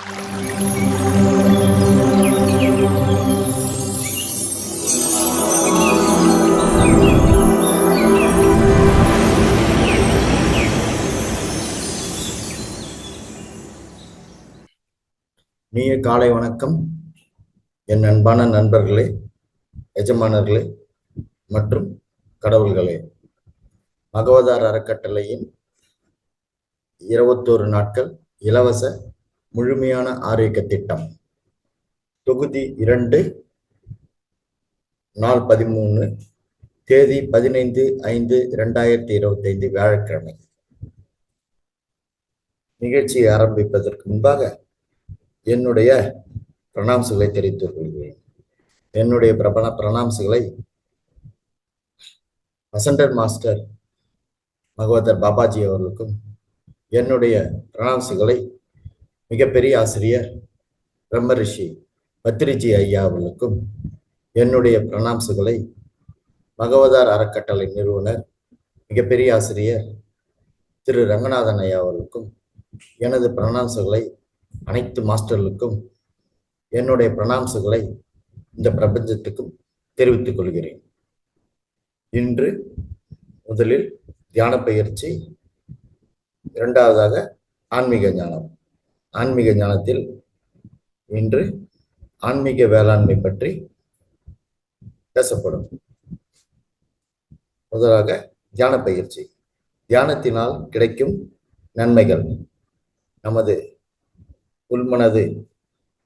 இனிய காலை வணக்கம். என் அன்பான நண்பர்களே, எஜமானர்களே மற்றும் கடவுள்களே. மகவதார் அறக்கட்டளையின் 21 நாட்கள் இலவச முழுமையான ஆரோக்கிய திட்டம் தொகுதி 2, நாள் 13, தேதி 15/5/2025 வியாழக்கிழமை. நிகழ்ச்சியை ஆரம்பிப்பதற்கு முன்பாக என்னுடைய பிரணாம்சுகளை தெரிவித்துக் கொள்கிறேன். என்னுடைய பிரணாம்சுகளை வசண்டர் மாஸ்டர் மகவதர் பாபாஜி அவர்களுக்கும், என்னுடைய பிரணாம்சுகளை மிகப்பெரிய ஆசிரியர் பிரம்மரிஷி பத்ரிஜி ஐயா அவர்களுக்கும், என்னுடைய பிரணாம்சுகளை மகவதார் அறக்கட்டளை நிறுவனர் மிகப்பெரிய ஆசிரியர் திரு ரங்கநாதன் ஐயா அவர்களுக்கும், எனது பிரணாம்சுகளை அனைத்து மாஸ்டர்களுக்கும், என்னுடைய பிரணாம்சுகளை இந்த பிரபஞ்சத்துக்கும் தெரிவித்துக் கொள்கிறேன். இன்று முதலில் தியான பயிற்சி, இரண்டாவதாக ஆன்மீக ஞானம். ஆன்மீக ஞானத்தில் இன்று ஆன்மீக வேளாண்மை பற்றி பேசப்படும். முதலாக தியான பயிற்சி. தியானத்தினால் கிடைக்கும் நன்மைகள். நமது உள்மனது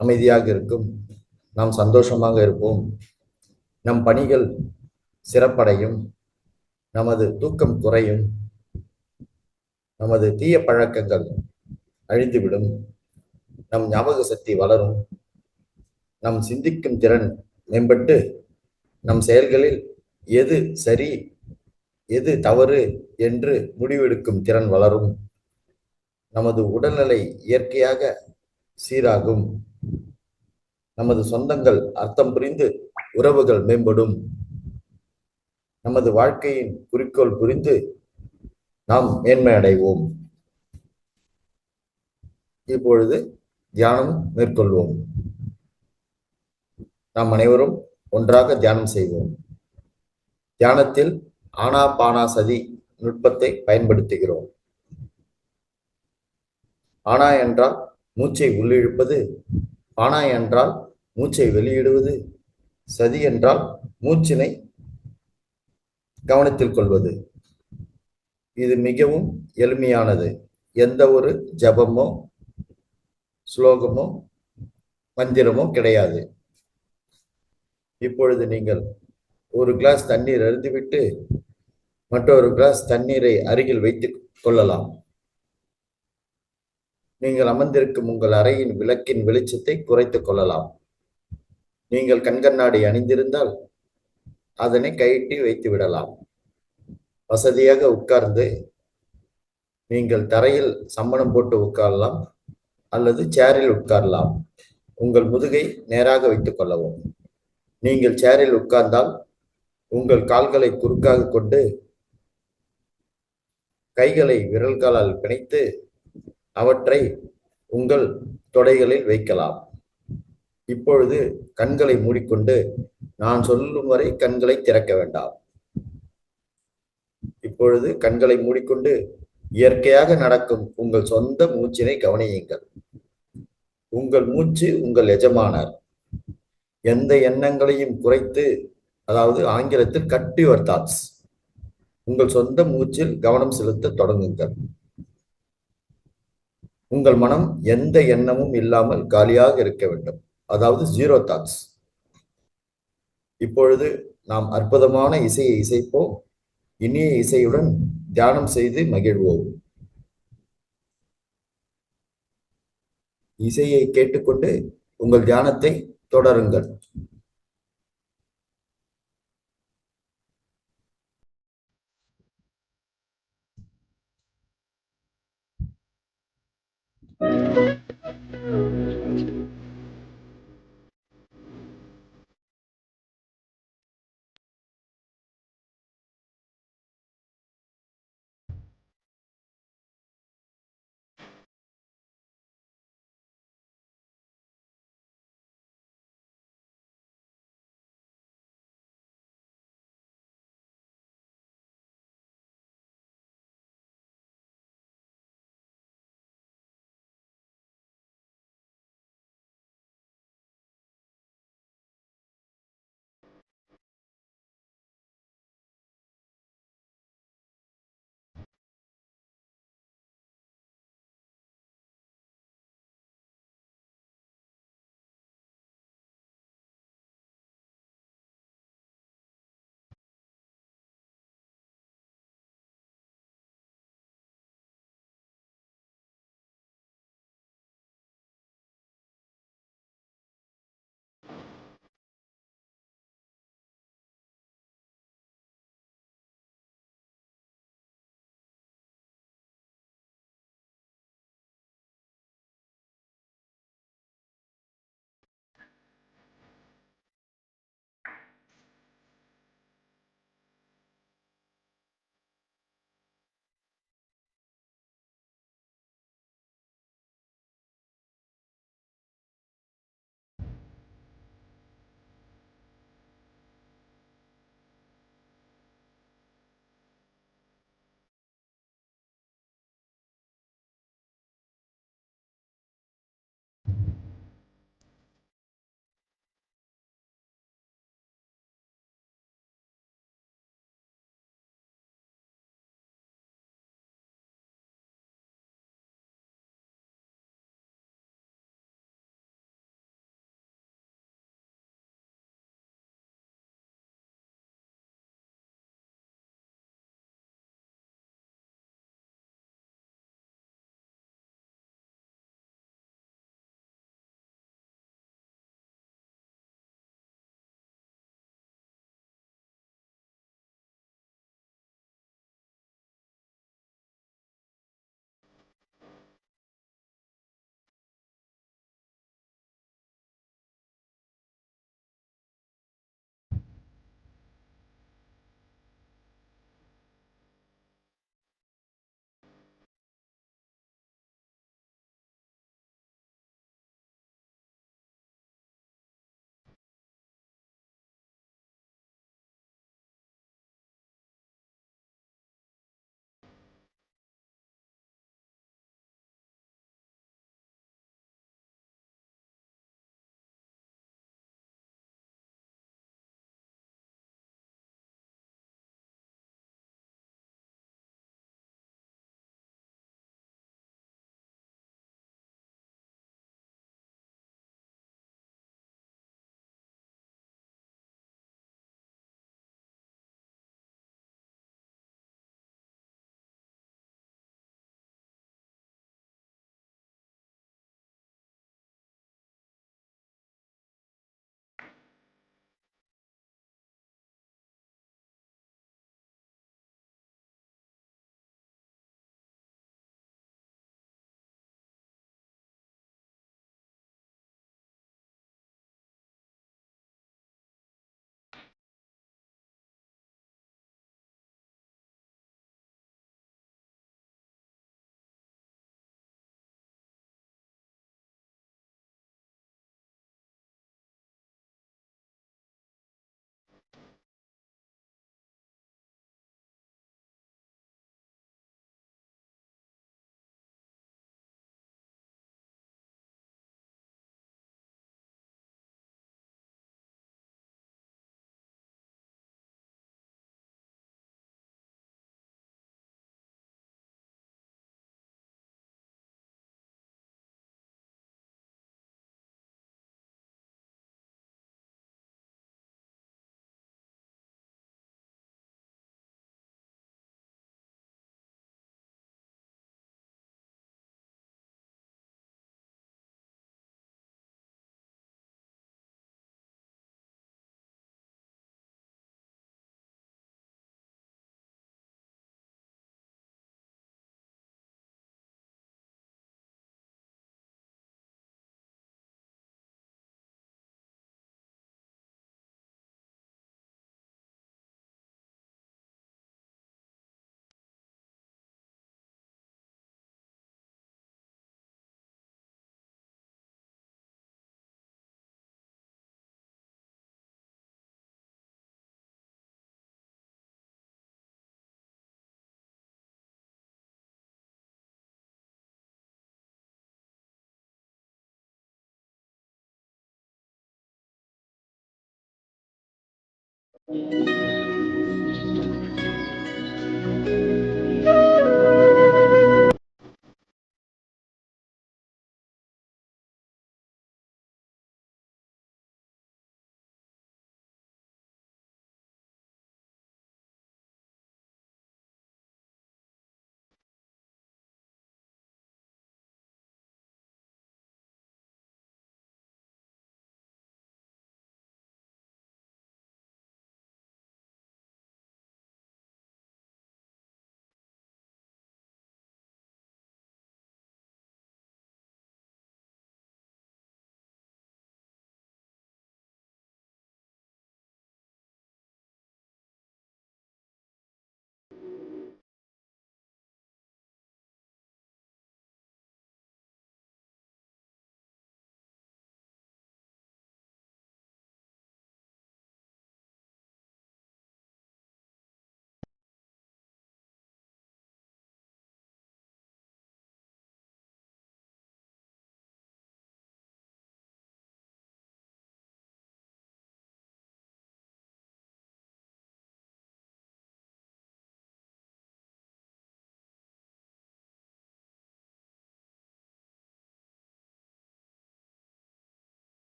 அமைதியாக இருக்கும், நாம் சந்தோஷமாக இருப்போம், நம் பணிகள் சிறப்படையும், நமது தூக்கம் குறையும், நமது தீய பழக்கங்கள் அழிந்துவிடும், நம் ஞாபக சக்தி வளரும், நம் சிந்திக்கும் திறன் மேம்பட்டு, நம் செயல்களில் எது சரி எது தவறு என்று முடிவெடுக்கும் திறன் வளரும், நமது உடல்நிலை இயற்கையாக சீராகும், நமது சொந்தங்கள் அர்த்தம் புரிந்து உறவுகள் மேம்படும், நமது வாழ்க்கையின் குறிக்கோள் புரிந்து நாம் மேன்மை அடைவோம். இப்பொழுது தியானம் மேற்கொள்வோம். நாம் அனைவரும் ஒன்றாக தியானம் செய்வோம். தியானத்தில் ஆனாபானாசதி நுட்பத்தை பயன்படுத்துகிறோம். ஆனா என்றால் மூச்சை உள்ளிழுப்பது, பானா என்றால் மூச்சை வெளியிடுவது, சதி என்றால் மூச்சினை கவனத்தில் கொள்வது. இது மிகவும் எளிமையானது. எந்த ஒரு ஜபமோ ஸ்லோகமோ மந்திரமோ கிடையாது. இப்பொழுது நீங்கள் ஒரு கிளாஸ் தண்ணீர் அருந்திவிட்டு மற்றொரு கிளாஸ் தண்ணீரை அருகில் வைத்துக் கொள்ளலாம். நீங்கள் அமர்ந்திருக்கும் உங்கள் அறையின் விளக்கின் வெளிச்சத்தை குறைத்துக் கொள்ளலாம். நீங்கள் கண்கண்ணாடி அணிந்திருந்தால் அதனை கழற்றி வைத்து விடலாம். வசதியாக உட்கார்ந்து நீங்கள் தரையில் சம்மணம் போட்டு உட்காரலாம் அல்லது சேரில் உட்காரலாம். உங்கள் முதுகை நேராக வைத்துக் கொள்ளவும். நீங்கள் சேரில் உட்கார்ந்தால் உங்கள் கால்களை குறுக்காக கொண்டு கைகளை விரல்களால் பிணைத்து அவற்றை உங்கள் தொடைகளில் வைக்கலாம். இப்பொழுது கண்களை மூடிக்கொண்டு நான் சொல்லும் வரை கண்களை திறக்க வேண்டாம். இப்பொழுது கண்களை மூடிக்கொண்டு இயற்கையாக நடக்கும் உங்கள் சொந்த மூச்சினை கவனியுங்கள். உங்கள் மூச்சு உங்கள் எஜமானர். எந்த எண்ணங்களையும் குறைத்து, அதாவது ஆங்கிலத்தில் கட் யுவர் தாட்ஸ், உங்கள் சொந்த மூச்சில் கவனம் செலுத்த தொடங்குங்கள். உங்கள் மனம் எந்த எண்ணமும் இல்லாமல் காலியாக இருக்க வேண்டும், அதாவது 0 தாட்ஸ். இப்பொழுது நாம் அற்புதமான இசையை இசைப்போம். இனிய இசையுடன் தியானம் செய்து மகிழ்வோம். இசையை கேட்டுக்கொண்டு உங்கள் தியானத்தை தொடருங்கள்.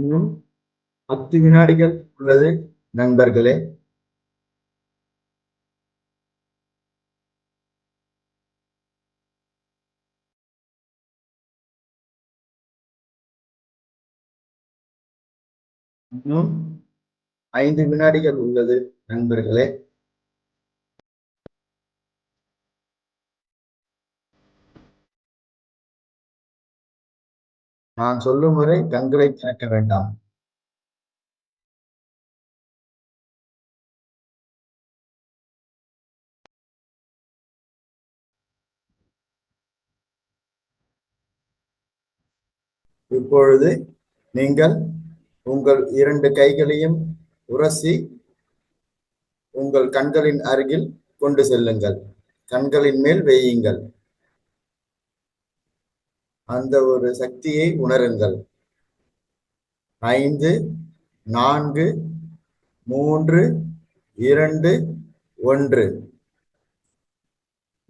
இன்னும் 10 வினாடிகள் உள்ளது நண்பர்களே. இன்னும் 5 வினாடிகள் உள்ளது நண்பர்களே. நான் சொல்லும் வரை கண்களை திறக்க வேண்டாம். இப்பொழுது நீங்கள் உங்கள் 2 கைகளையும் உரசி உங்கள் கண்களின் அருகில் கொண்டு செல்லுங்கள். கண்களின் மேல் வையுங்கள். அந்த ஒரு சக்தியை உணருங்கள். 5, 4, 3, 2, 1.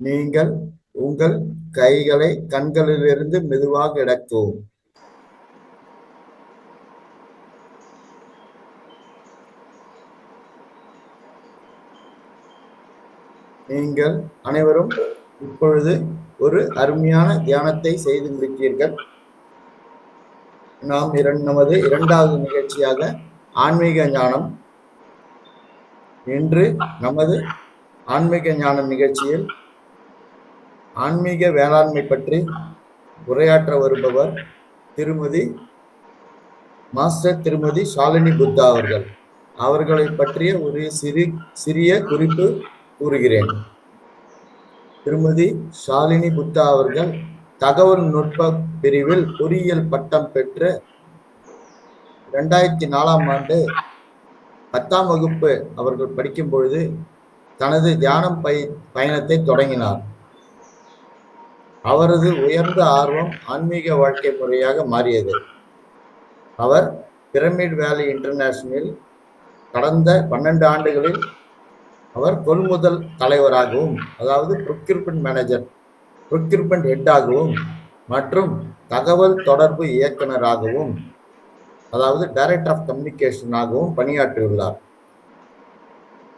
நீங்கள் உங்கள் கைகளை கண்களிலிருந்து மெதுவாக இறக்கவும். நீங்கள் அனைவரும் இப்பொழுது ஒரு அருமையான தியானத்தை செய்து முடித்தீர்கள். நாம் நமது 2வது நிகழ்ச்சியாக ஆன்மீக ஞானம். இன்று நமது ஆன்மீக ஞானம் நிகழ்ச்சியில் ஆன்மீக வேளாண்மை பற்றி உரையாற்ற வருபவர் திருமதி ஷாலினி புத்தா அவர்கள். அவர்களை பற்றிய ஒரு சிறிய குறிப்பு கூறுகிறேன். திருமதி ஷாலினி புத்தா அவர்கள் தகவல் நுட்ப பிரிவில் பொறியியல் பட்டம் பெற்று 2004ஆம் ஆண்டு 10ஆம் வகுப்பு அவர்கள் படிக்கும் பொழுது தனது தியானம் பயணத்தை தொடங்கினார். அவரது உயர்ந்த ஆர்வம் ஆன்மீக வாழ்க்கை முறையாக மாறியது. அவர் பிரமிட் வேலி இன்டர்நேஷனல் கடந்த 12 ஆண்டுகளில் அவர் கொள்முதல் தலைவராகவும், அதாவது ப்ரொக்யூர்மெண்ட் ஹெட்டாகவும் மற்றும் தகவல் தொடர்பு இயக்குநராகவும், அதாவது டைரக்டர் ஆஃப் கம்யூனிகேஷனாகவும் பணியாற்றியுள்ளார்.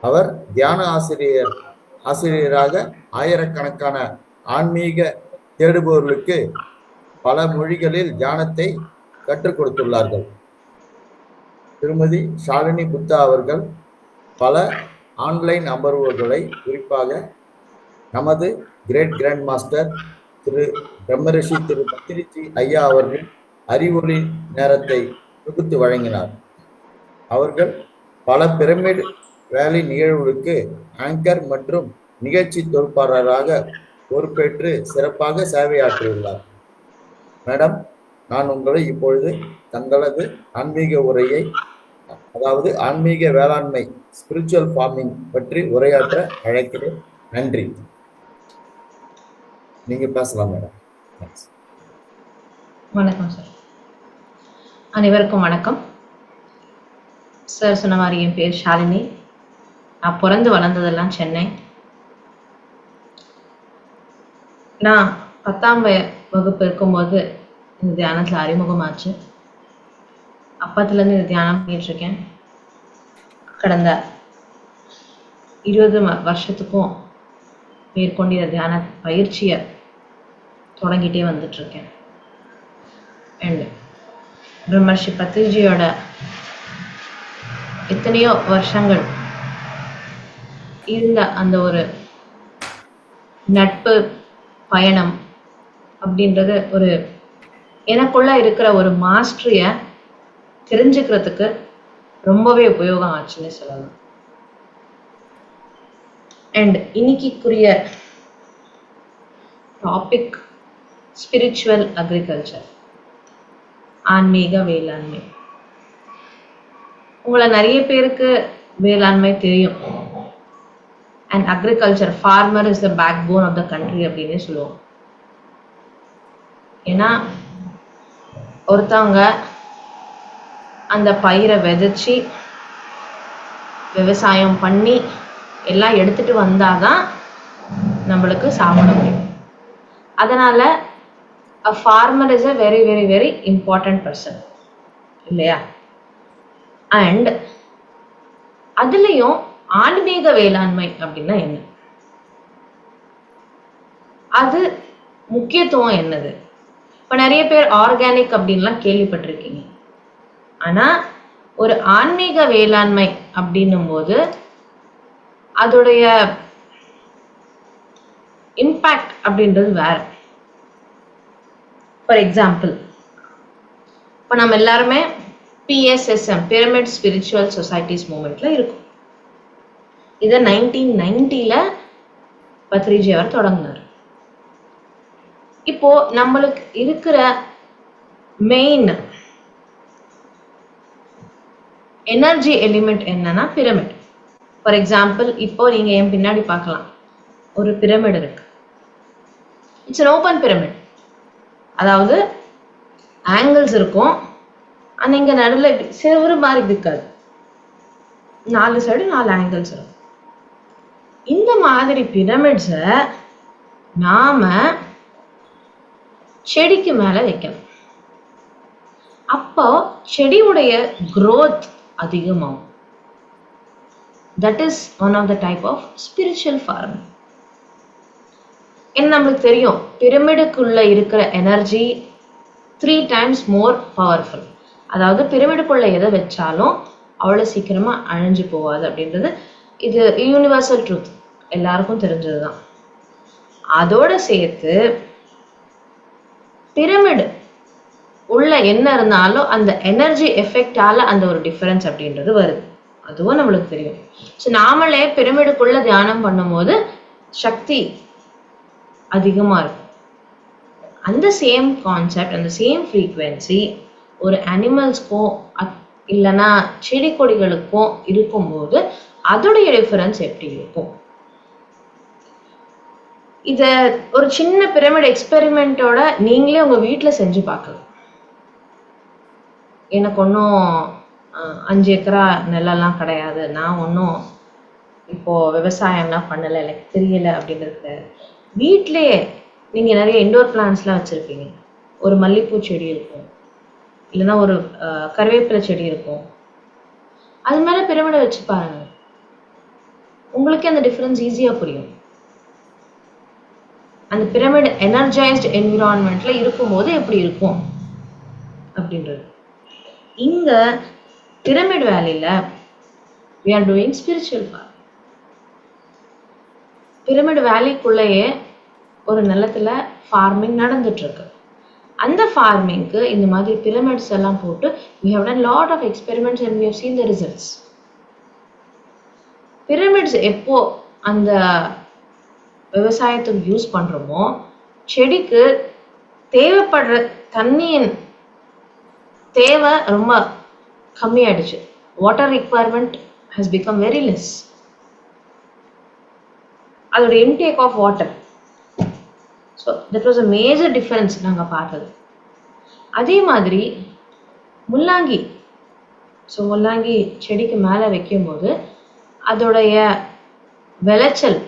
அவர் தியான ஆசிரியராக ஆயிரக்கணக்கான ஆன்மீக தேடுபவர்களுக்கு பல மொழிகளில் தியானத்தை கற்றுக் கொடுத்துள்ளார்கள். திருமதி ஷாலினி புத்தா அவர்கள் பல ஆன்லைன் அமர்வுகளை, குறிப்பாக நமது கிரேட் கிராண்ட் மாஸ்டர் திரு பிரம்மரிஷி திரு பத்திரிஜி ஐயா அவர்கள் அறிவொளி நேரத்தை தொகுத்து வழங்கினார். அவர்கள் பல பிரமிட் வேலி நிகழ்வுகளுக்கு ஆங்கர் மற்றும் நிகழ்ச்சி தொகுப்பாளராக பொறுப்பேற்று சிறப்பாக சேவையாற்றியுள்ளார். மேடம், நான் உங்களை இப்பொழுது தங்களது ஆன்மீக உரையை, அதாவது ஆன்மீக வேளாண்மை, ஸ்பிரிச்சுவல் ஃபார்மிங் பற்றி உரையாற்ற அழைக்கிறேன். நன்றி. நீங்க பேசலாம் மேடம். வணக்கம் சார். அனைவருக்கும் வணக்கம். சார் சொன்ன மாதிரி என் பேர் ஷாலினி. நான் பிறந்து வளர்ந்ததெல்லாம் சென்னை. நான் 10ஆம் வகுப்பு இருக்கும்போது இந்த தியானத்தில் அறிமுகமாச்சு. அப்பத்துலேருந்து இந்த தியானம் பண்ணிட்டு இருக்கேன். கடந்த 20 வருஷத்துக்கும் மேற்கொண்டு இந்த தியான பயிற்சியை தொடங்கிட்டே வந்துட்டு இருக்கேன். அண்ட் பிரம்மர்ஷி பத்ரிஜியோட எத்தனையோ வருஷங்கள் இருந்த அந்த ஒரு நட்பு பயணம் அப்படின்றது ஒரு எனக்குள்ள இருக்கிற ஒரு மாஸ்டரிய தெரிஞ்சுக்கிறதுக்கு ரொம்பவே உபயோகம் ஆச்சுன்னு சொல்லலாம். அண்ட் இன்னைக்குரிய டாபிக் ஸ்பிரிச்சுவல் அக்ரிகல்ச்சர், ஆன்மீக வேளாண்மை. உங்களை நிறைய பேருக்கு வேளாண்மை தெரியும். And agriculture, farmer is the backbone of the country அப்படின்னு சொல்லுவோம். ஏன்னா ஒருத்தவங்க அந்த பயிரை விதைச்சி விவசாயம் பண்ணி எல்லாம் எடுத்துட்டு வந்தாதான் நம்மளுக்கு சாப்பிட முடியும். அதனால a farmer is a very very very important person. இல்லையா? அண்ட் அதுலயும் ஆன்மீக வேளாண்மை அப்படின்னா என்ன, அது முக்கியத்துவம் என்னது? இப்ப நிறைய பேர் ஆர்கானிக் அப்படின்லாம் கேள்விப்பட்டிருக்கீங்க. ஆனா ஒரு ஆன்மீக வேளாண்மை அப்படின்னும் போது அதோடைய இம்பாக்ட் அப்படின்றது வேற. ஃபார் எக்ஸாம்பிள், இப்போ நம்ம எல்லாருமே PSSM பிரமிட் ஸ்பிரிச்சுவல் சொசைட்டிஸ் மூவ்மெண்ட்ல இருக்கும். இதை 1990 பத்ரிஜி அவர் தொடங்கினார். இப்போ நம்மளுக்கு இருக்கிற மெயின் எனர்ஜி எலிமெண்ட் என்னன்னா பிரமிட். ஃபார் எக்ஸாம்பிள், இப்போ நீங்க என் பின்னாடி பார்க்கலாம், ஒரு பிரமிட் இருக்கு. It's an open pyramid. அதாவது ஆங்கிள்ஸ் இருக்கும், ஆனா இங்க நடுவில் செவ்வறு மாதிரி இருக்காது, 4 சைடு 4 ஆங்கிள்ஸ் இருக்கும். இந்த மாதிரி பிரமிட்ஸை நாம செடிக்கு மேல வைக்கணும். அப்போ செடியுடைய growth அதிகமாகும். That is one of the type of spiritual farming. என்ன நம்மளுக்கு தெரியும், பிரமிடுக்குள்ள இருக்கிற எனர்ஜி 3 times மோர் பவர்ஃபுல். அதாவது பிரமிடுக்குள்ள எதை வச்சாலும் அவ்வளோ சீக்கிரமா அழிஞ்சு போகாது அப்படின்றது இது யூனிவர்சல் ட்ரூத், எல்லாருக்கும் தெரிஞ்சதுதான். அதோட சேர்த்து பிரமிடு உள்ள என்ன இருந்தாலும் அந்த எனர்ஜி எஃபெக்டால அந்த ஒரு டிஃபரன்ஸ் அப்படின்றது வருது, அதுவும் நம்மளுக்கு தெரியும். ஸோ நாமளே பிரமிடுக்குள்ள தியானம் பண்ணும்போது சக்தி அதிகமா இருக்கும். அந்த சேம் கான்செப்ட், அந்த சேம் ஃப்ரீக்வன்சி ஒரு அனிமல்ஸ்க்கோ இல்லைன்னா செடி கொடிகளுக்கும் இருக்கும்போது அதோடைய டிஃபரன்ஸ் எப்படி இருக்கும்? இத ஒரு சின்ன பிரமிட் எக்ஸ்பெரிமெண்ட்டோட நீங்களே உங்க வீட்டில் செஞ்சு பார்க்கலாம். எனக்கு ஒன்றும் 5 ஏக்கரா நிலம்லாம் கிடையாது, நான் ஒன்றும் இப்போ விவசாயம்லாம் பண்ணலை, எனக்கு தெரியல அப்படின்றது. வீட்டிலேயே நீங்க நிறைய இண்டோர் பிளான்ட்ஸ்லாம் வச்சிருப்பீங்க. ஒரு மல்லிப்பூ செடி இருக்கும், இல்லைன்னா ஒரு கருவேப்பிலை செடி இருக்கும். அது மேல பிரமிடை வச்சு பாருங்க, உங்களுக்கே அந்த டிஃபரன்ஸ் ஈஸியா புரியும். அந்த பிரமிட் எனர்ஜைஸ்டு என்விரான்மெண்ட்ல இருக்கும்போது எப்படி இருக்கும் அப்படின்றது. இங்க பிரமிட் வேலியில we are doing spiritual farm. Pyramid வேலிக்குள்ளேயே ஒரு நிலத்துல ஃபார்மிங் நடந்துட்டு இருக்கு. அந்த ஃபார்மிங்க்கு இந்த மாதிரி பிரமிட்ஸ் எல்லாம் போட்டு we have done lot of experiments and we have seen the results. Pyramids எப்போ அந்த விவசாயத்துக்கு யூஸ் பண்றோமோ செடிக்கு தேவைப்படுற தண்ணியின் தேவை ரொம்ப கம்மியாயிடுச்சு. Water requirement has become very less. அதோட intake of water. So that was a major difference நாங்கள் பார்த்தது. அதே மாதிரி முள்ளாங்கி. ஸோ முள்ளாங்கி செடிக்கு மேலே வைக்கும்போது அதோடைய விளைச்சல்,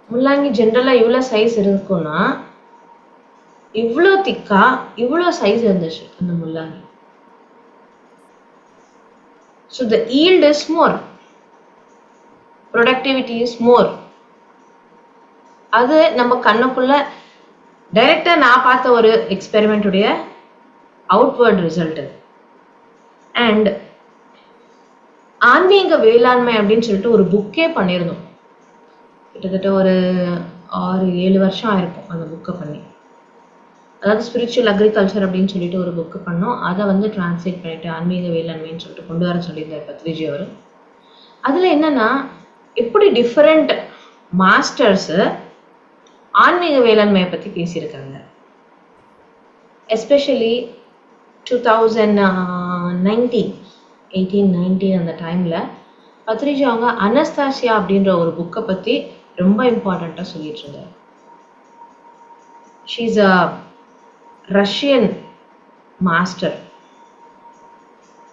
முள்ளாங்கி ஜென்ரலாக இவ்வளோ சைஸ் இருக்குன்னா இவ்வளோ திக்கா இவ்வளோ சைஸ் இருந்துச்சு அந்த முள்ளாங்கி. So the yield is more, productivity is more. அது நம்ம கண்ணுக்குள்ள டைரக்டா நான் பார்த்த ஒரு எக்ஸ்பெரிமெண்ட்டுடைய அவுட்வர்ட் ரிசல்ட். அண்ட் ஆன்மீக வேளாண்மை அப்படின்னு சொல்லிட்டு ஒரு புக்கே பண்ணியிருந்தோம். கிட்டத்தட்ட ஒரு 6-7 வருஷம் ஆயிருக்கும் அந்த புக்கை பண்ணி. அதாவது ஸ்பிரிச்சுவல் அக்ரிகல்ச்சர் அப்படின்னு சொல்லிட்டு ஒரு புக்கு பண்ணோம். அதை வந்து டிரான்ஸ்லேட் பண்ணிட்டு ஆன்மீக வேளாண்மைன்னு சொல்லிட்டு கொண்டு வர சொல்லியிருந்தார் பத்ரிஜி அவர். அதில் என்னன்னா எப்படி டிஃப்ரெண்ட் மாஸ்டர்ஸு ஆன்மீக வேளாண்மையை பற்றி பேசியிருக்காங்க. எஸ்பெஷலி 1819 அந்த டைமில் பத்ரிஜி அவங்க அனஸ்தாசியா அப்படின்ற ஒரு புக்கை பற்றி ரொம்ப இம்பார்ட்டண்ட்டாக சொல்லிட்டு இருந்தார். She is a Russian master.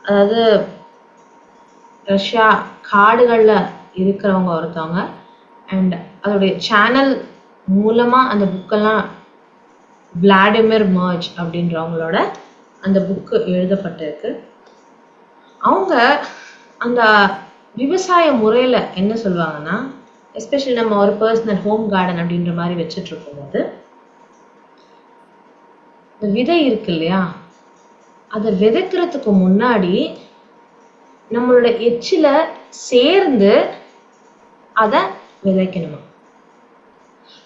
அதாவது ரஷ்யா காடுகளில் இருக்கிறவங்க ஒருத்தவங்க. அண்ட் அதோடைய சேனல் மூலமாக அந்த புக்கெல்லாம் விளாடிமிர் மர்ஜ் அப்படின்றவங்களோட அந்த புக்கு எழுதப்பட்டிருக்கு. அவங்க அந்த விவசாய முறையில என்ன சொல்லுவாங்கன்னா, எஸ்பெஷலி நம்ம ஒரு பர்சனல் ஹோம் கார்டன் அப்படின்ற மாதிரி வச்சுட்டு இருக்கும்போது, இந்த விதை இருக்கு இல்லையா, அதை விதைக்கிறதுக்கு முன்னாடி நம்மளோட எச்சில சேர்ந்து அதை விதைக்கணுமா.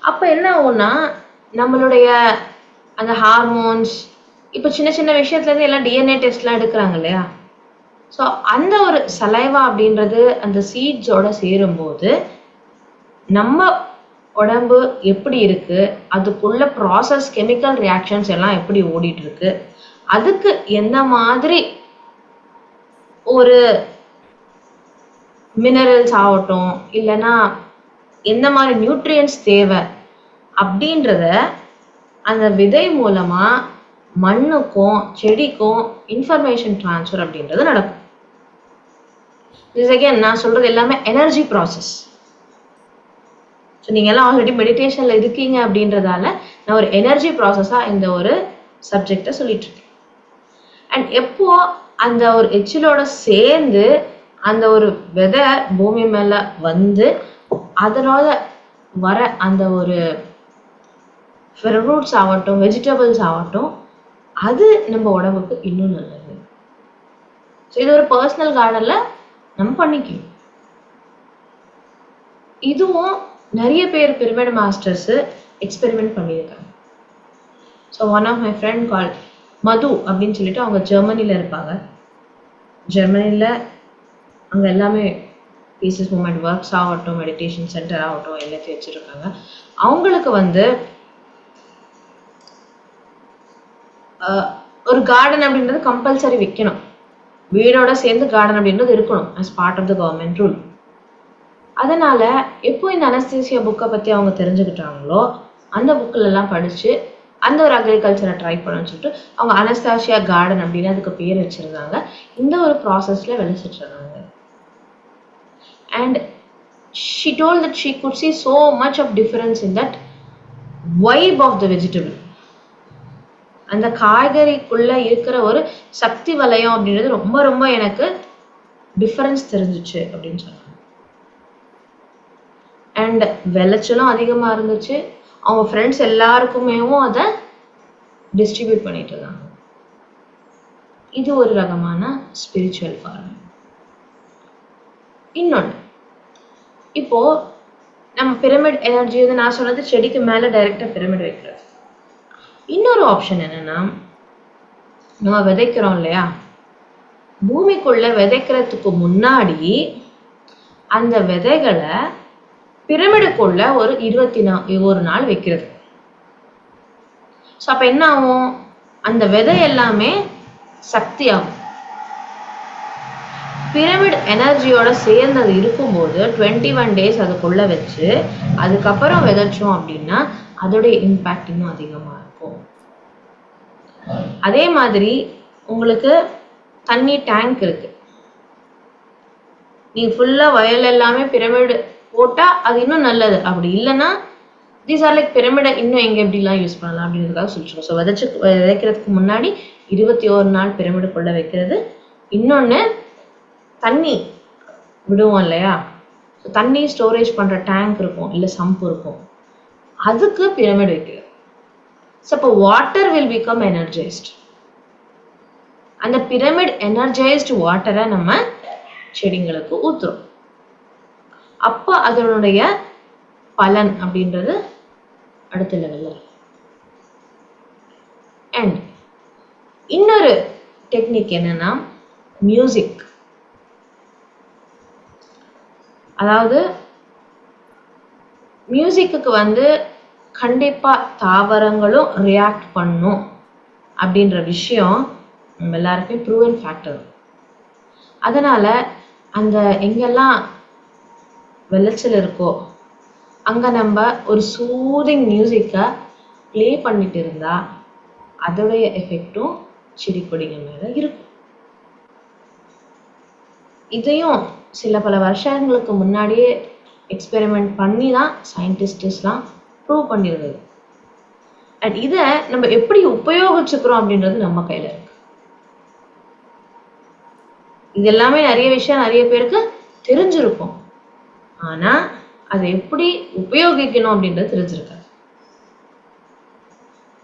அப்ப என்ன ஆகும்னா, நம்மளுடைய அந்த ஹார்மோன்ஸ், இப்போ சின்ன சின்ன விஷயத்துல இருந்து எல்லாம் டிஎன்ஏ டெஸ்ட்லாம் எடுக்கிறாங்க இல்லையா, ஸோ அந்த ஒரு சலைவா அப்படின்றது அந்த சீட்ஸோட சேரும்போது நம்ம உடம்பு எப்படி இருக்கு, அதுக்குள்ள ப்ராசஸ் கெமிக்கல் ரியாக்ஷன்ஸ் எல்லாம் எப்படி ஓடிட்டு இருக்கு, அதுக்கு எந்த மாதிரி ஒரு மினரல்ஸ் ஆகட்டும், இல்லைன்னா எந்த மாதிரி நியூட்ரியன்ஸ் தேவை அப்படின்றத அந்த விதை மூலமா மண்ணுக்கும் செடிக்கும் இன்ஃபர்மேஷன் ட்ரான்ஸ்ஃபர் அப்படின்றது நடக்கும். அகைன் நான் சொல்றது எல்லாமே எனர்ஜி ப்ராசஸ். ஸோ நீங்க எல்லாம் ஆல்ரெடி மெடிடேஷன்ல இருக்கீங்க அப்படின்றதால நான் ஒரு எனர்ஜி ப்ராசஸா இந்த ஒரு சப்ஜெக்டை சொல்லிட்டு இருக்கேன். அண்ட் எப்போ அந்த ஒரு எச்சிலோட சேர்ந்து அந்த ஒரு விதை பூமி மேல வந்து அதனால வர அந்த ஒரு ஃப்ரூட்ஸ் ஆகட்டும், வெஜிடபிள்ஸ் ஆகட்டும், அது நம்ம உடம்புக்கு இன்னும் நல்லது. ஸோ இது ஒரு பர்சனல் கார்டன்ல நம்ம பண்ணிக்கணும். இதுவும் நிறைய பேர் பிரமிட் மாஸ்டர்ஸ் எக்ஸ்பெரிமெண்ட் பண்ணியிருக்காங்க. So one of my friend call Madhu அப்படின்னு சொல்லிட்டு, அவங்க ஜெர்மனியில் இருப்பாங்க. ஜெர்மனியில் அங்கே எல்லாமே பீசஸ் மூமெண்ட் ஒர்க்ஸ் ஆகட்டும், மெடிடேஷன் சென்டர் ஆகட்டும், எல்லாத்தையும் வச்சுருக்காங்க. அவங்களுக்கு வந்து ஒரு கார்டன் அப்படின்றது கம்பல்சரி வைக்கணும். வீடோட சேர்ந்து கார்டன் அப்படின்றது இருக்கணும் as part of the government rule. அதனால எப்போ இந்த அனஸ்தீசியா புக்கை பற்றி அவங்க தெரிஞ்சுக்கிட்டாங்களோ, அந்த புக்கில் எல்லாம் படித்து அந்த ஒரு அக்ரிகல்ச்சரை ட்ரை பண்ணணும்னு சொல்லிட்டு அவங்க அனஸ்தாசியா கார்டன் அப்படின்னு அதுக்கு பேர் வச்சுருந்தாங்க. இந்த ஒரு ப்ராசஸில் விளைச்சிட்டு இருந்தாங்க. And she told that she could see so much of difference in that vibe of the vegetable. அந்த காய்கறிக்குள்ள இருக்கிற ஒரு சக்தி வலயம் அப்படின்றது ரொம்ப ரொம்ப எனக்கு டிஃபரன்ஸ் தெரிஞ்சிச்சு அப்படின்னு சொன்னாங்க. அண்ட் விளைச்சலும் அதிகமாக இருந்துச்சு. அவங்க ஃப்ரெண்ட்ஸ் எல்லாருக்குமே அதை டிஸ்ட்ரிபியூட் பண்ணிட்டு இருந்தாங்க. இது ஒரு ரகமான ஸ்பிரிச்சுவல் ஃபார்மிங். இன்னொன்று, இப்போ நம்ம பிரமிட் எனர்ஜி வந்து நான் சொன்னது செடிக்கு மேலே டைரெக்டாக பிரமிட் வைக்கிறது. இன்னொரு ஆப்ஷன் என்னன்னா, நம்ம விதைக்கிறோம் இல்லையா, பூமிக்குள்ள விதைக்கிறதுக்கு முன்னாடி அந்த விதைகளை பிரமிடுக்குள்ள ஒரு 21 நாள் வைக்கிறது. ஸோ அப்போ என்ன ஆகும், அந்த விதை எல்லாமே சக்தி ஆகும். பிரமிட் எனர்ஜியோட சேர்ந்தது இருக்கும்போது 21 டேஸ் அதுக்குள்ள வச்சு அதுக்கப்புறம் விதைச்சோம் அப்படின்னா அதோடைய இம்பேக்ட் இன்னும் அதிகமாக இருக்கும். அதே மாதிரி உங்களுக்கு தண்ணி டேங்க் இருக்கு, நீங்க ஃபுல்லா வயல் எல்லாமே பிரமிட் போட்டா அது இன்னும் நல்லது. அப்படி இல்லைன்னா தீஸ் ஆர் லைக் பிரமிடை இன்னும் எங்க எப்படிலாம் யூஸ் பண்ணலாம் அப்படின்றதுக்காக சொல்லிருக்கோம். ஸோ விதைக்கிறதுக்கு முன்னாடி 21 நாள் பிரமிடுக்குள்ள வைக்கிறது. இன்னொன்று, தண்ணி விடுவோம் இல்லையா, தண்ணி ஸ்டோரேஜ் பண்ற டேங்க் இருக்கும், இல்லை சம்ப் இருக்கும், அதுக்கு பிரமிட் வைக்கிறது. ஸோ அப்போ வாட்டர் வில் பிகம் எனர்ஜைஸ்ட். அந்த பிரமிட் எனர்ஜைஸ்டு வாட்டரை நம்ம செடிங்களுக்கு ஊத்துறோம். அப்போ அதனுடைய பலன் அப்படின்றது அடுத்த லெவல்ல. அண்ட் இன்னொரு டெக்னிக் என்னன்னா மியூசிக். அதாவது மியூசிக்கு வந்து கண்டிப்பா தாவரங்களும் ரியாக்ட் பண்ணும் அப்படின்ற விஷயம் நம்ம எல்லாருக்குமே ப்ரூவன் ஃபேக்டர். அதனால அந்த எங்கெல்லாம் விளைச்சல் இருக்கோ அங்க நம்ம ஒரு சூதிங் மியூசிக்கை ப்ளே பண்ணிட்டு இருந்தா அதோடைய எஃபெக்டும் செடி கொடிங்க மேல இருக்கும். இதையும் சில பல வருஷங்களுக்கு முன்னாடியே எக்ஸ்பெரிமெண்ட் பண்ணி தான் சயின்டிஸ்ட்லாம் ப்ரூவ் பண்ணியிருந்தது. அண்ட் இதை நம்ம எப்படி உபயோகிச்சுக்கிறோம் அப்படின்றது நம்ம கையில் இருக்கு. இது எல்லாமே நிறைய விஷயம் நிறைய பேருக்கு தெரிஞ்சிருக்கும், ஆனா அதை எப்படி உபயோகிக்கணும் அப்படின்றது தெரிஞ்சிருக்காது.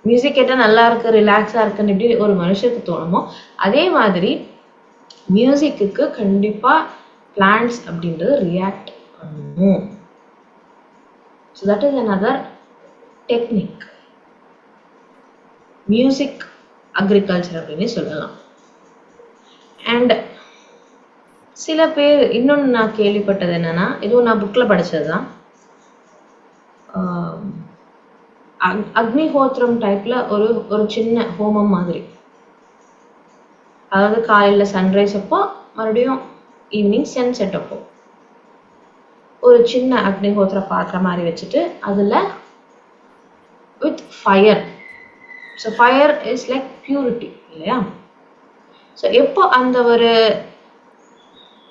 மியூசிக் கேட்டால் நல்லா இருக்கு, ரிலாக்ஸா இருக்குன்னு எப்படி ஒரு மனுஷனுக்கு தோணுமோ அதே மாதிரி மியூசிக்கு கண்டிப்பா பிளான்ட்ஸ் அப்படின்றது ரியாக்ட் பண்ணும். So that is another technique, music agriculture அப்படின்னு சொல்லலாம். அண்ட் சில பேர் இன்னொன்று நான் கேள்விப்பட்டது என்னன்னா, இதுவும் நான் புக்கில் படித்தது தான், அக்னிஹோத்திரம் டைப்ல ஒரு சின்ன ஹோமம் மாதிரி, அதாவது காலையில் சன்ரைஸ் அப்போ மறுபடியும் ஈவினிங் சன்செட் அப்போ ஒரு சின்ன அக்னிஹோத்திர பாத்திரம் மாதிரி வச்சுட்டு அதில் with fire. So fire is like purity இல்லையா? ஸோ எப்போ அந்த ஒரு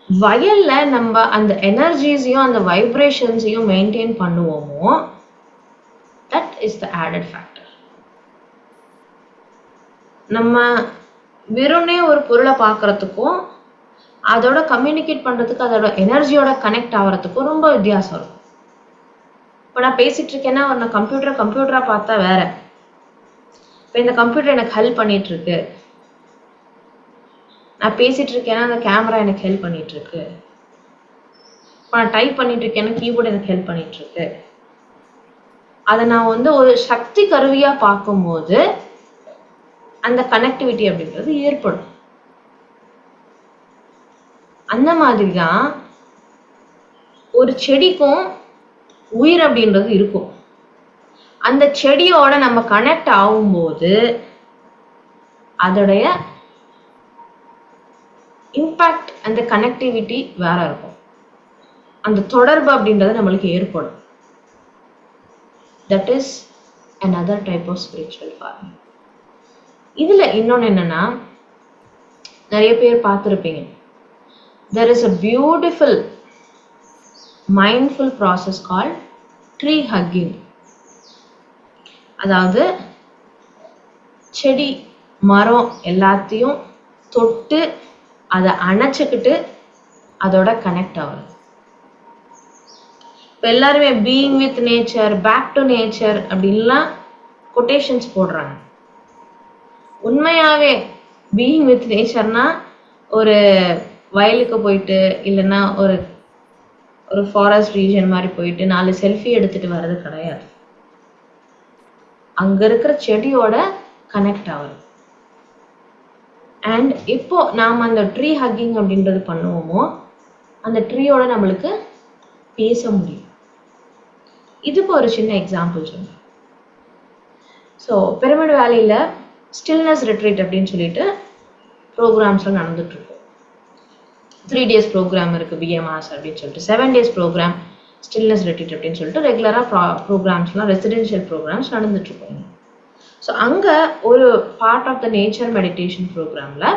வயல்ல நம்ம அந்த எனர்ஜிஸையும் அந்த வைப்ரேஷன்ஸையும் மெயின்டைன் பண்ணுவோமோ, that is the added factor. நம்ம வெறும்னே ஒரு பொருளை பார்க்கறதுக்கும் அதோட கம்யூனிகேட் பண்றதுக்கு அதோட எனர்ஜியோட கனெக்ட் ஆகிறதுக்கும் ரொம்ப வித்தியாசம் இருக்கும். இப்போ நான் பேசிட்டு இருக்கேன்னா நான் கம்ப்யூட்டரா பார்த்தா வேற. இப்போ இந்த கம்ப்யூட்டர் எனக்கு ஹெல்ப் பண்ணிட்டு இருக்கு, நான் பேசிட்டு இருக்கேன்னா அந்த கேமரா எனக்கு ஹெல்ப் பண்ணிட்டு இருக்கு, இப்போ நான் டைப் பண்ணிட்டு இருக்கேன்னா கீபோர்டு எனக்கு ஹெல்ப் பண்ணிட்டு இருக்கு. அதை நான் ஒரு சக்தி கருவியா பார்க்கும்போது அந்த கனெக்டிவிட்டி அப்படின்றது ஏற்படும். அந்த மாதிரி தான் ஒரு செடிக்கும் உயிர் அப்படின்றது இருக்கும். அந்த செடியோட நம்ம கனெக்ட் ஆகும்போது அதோடைய இம்பாக்ட், அந்த கனெக்டிவிட்டி வேற இருக்கும், அந்த தொடர்பு அப்படின்றது நம்மளுக்கு ஏற்படும். That is another type of spiritual farming. இதுல இன்னொன்னு என்னன்னா, நிறைய பேர் பார்த்துருப்பீங்க, there is a beautiful mindful process called tree hugging. அதாவது செடி மரம் எல்லாத்தையும் தொட்டு அதை அணைச்சிக்கிட்டு அதோட கனெக்ட் ஆகுது. இப்போ எல்லாருமே being with nature, back to nature அப்படின்லாம் கொட்டேஷன்ஸ் போடுறாங்க. உண்மையாவே பீயிங் வித் நேச்சர்னா ஒரு வயலுக்கு போயிட்டு இல்லைன்னா ஒரு ஃபாரஸ்ட் ரீஜன் மாதிரி போயிட்டு 4 செல்ஃபி எடுத்துட்டு வர்றது கிடையாது. அங்க இருக்கிற செடியோட கனெக்ட் ஆகுது. அண்ட் இப்போ நாம அந்த ட்ரீ ஹக்கிங் அப்படின்றது பண்ணுவோமோ அந்த ட்ரீயோட நம்மளுக்கு பேச முடியும். இதுக்கு ஒரு சின்ன எக்ஸாம்பிள் சொல்றேன். ஸோ பிரமிட் வேலியில ஸ்டில்னஸ் ரிட்ரீட் அப்படின்னு சொல்லிட்டு ப்ரோக்ராம்ஸ்லாம் நடந்துட்டு இருக்கும். 3 days ப்ரோக்ராம் இருக்கு BMRs அப்படின்னு சொல்லிட்டு, 7 days ப்ரோக்ராம் ஸ்டில்னஸ் ரிட்ரீட் அப்படின்னு சொல்லிட்டு ரெகுலராக ப்ரோக்ராம்ஸ்லாம் ரெசிடென்ஷியல் ப்ரோக்ராம்ஸ் நடந்துட்டு இருக்கோம். ஸோ அங்கே ஒரு part of the nature meditation ப்ரோக்ராமில்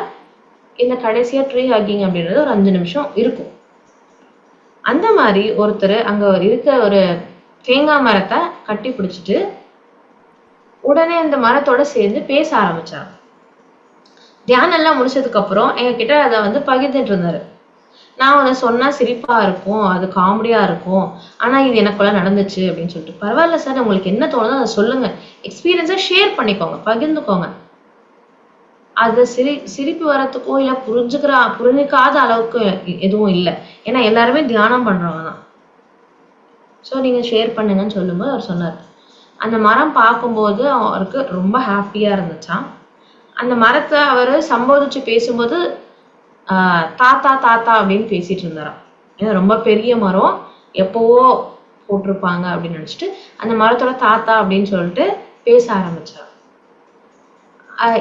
இந்த கடைசியாக ட்ரீ ஹக்கிங் அப்படின்றது ஒரு 5 நிமிஷம் இருக்கும். அந்த மாதிரி ஒருத்தர் அங்கே இருக்க ஒரு தேங்காய் மரத்தை கட்டி பிடிச்சிட்டு உடனே அந்த மரத்தோட சேர்ந்து பேச ஆரம்பிச்சார். தியானம் எல்லாம் முடிச்சதுக்கு அப்புறம் எங்ககிட்ட அதை பகிர்ந்துட்டு இருந்தாரு. நான் ஒன்று சொன்னால் சிரிப்பாக இருக்கும், அது காமெடியாக இருக்கும், ஆனால் இது எனக்குள்ள நடந்துச்சு அப்படின்னு சொல்லிட்டு. பரவாயில்ல சார், உங்களுக்கு என்ன தோணுதோ அதை சொல்லுங்கள், எக்ஸ்பீரியன்ஸை ஷேர் பண்ணிக்கோங்க, பகிர்ந்துக்கோங்க. அது சிரிப்பு வரத்துக்கோ இல்லை புரிஞ்சுக்காத அளவுக்கு எதுவும் இல்லை, ஏன்னா எல்லாருமே தியானம் பண்ணுறவங்க தான். ஸோ நீங்கள் ஷேர் பண்ணுங்கன்னு சொல்லும்போது அவர் சொன்னார். அந்த மரம் பார்க்கும்போது அவருக்கு ரொம்ப ஹாப்பியாக இருந்துச்சான். அந்த மரத்தை அவர் சம்போதிச்சு பேசும்போது தாத்தா தாத்தா அப்படின்னு பேசிட்டு இருந்தாராம். ஏன்னா ரொம்ப பெரிய மரம், எப்போவோ போட்டிருப்பாங்க அப்படின்னு நினச்சிட்டு அந்த மரத்தோட தாத்தா அப்படின்னு சொல்லிட்டு பேச ஆரம்பிச்சார்.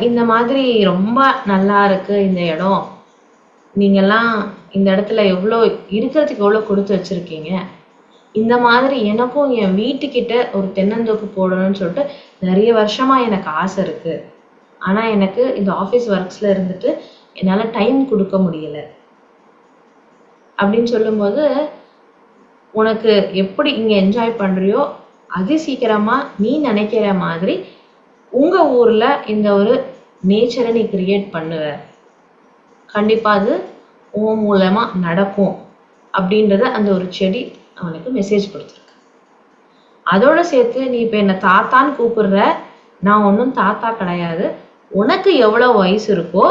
இந்த மாதிரி ரொம்ப நல்லா இருக்கு இந்த இடம், நீங்கெல்லாம் இந்த இடத்துல இருக்கிறதுக்கு எவ்வளோ கொடுத்து வச்சிருக்கீங்க, இந்த மாதிரி எனக்கும் என் வீட்டுக்கிட்ட ஒரு தென்னந்தோப்பு போடணும்னு சொல்லிட்டு நிறைய வருஷமா எனக்கு ஆசை இருக்கு, ஆனா எனக்கு இந்த ஆஃபீஸ் ஒர்க்ஸ்ல இருந்துட்டு என்னால் டைம் கொடுக்க முடியல அப்படின்னு சொல்லும்போது, உனக்கு எப்படி இங்கே என்ஜாய் பண்ணுறியோ அது சீக்கிரமா நீ நினைக்கிற மாதிரி உங்க ஊர்ல இந்த ஒரு நேச்சரை நீ கிரியேட் பண்ணுவ, கண்டிப்பா அது உன் மூலமா நடக்கும் அப்படின்றத அந்த ஒரு செடி அவனுக்கு மெசேஜ் கொடுத்துருக்கு. அதோட சேர்த்து நீ இப்ப என்ன தாத்தான்னு கூப்பிடுற, நான் ஒன்றும் தாத்தா கிடையாது. உனக்கு எவ்வளவு வயசு இருக்கோ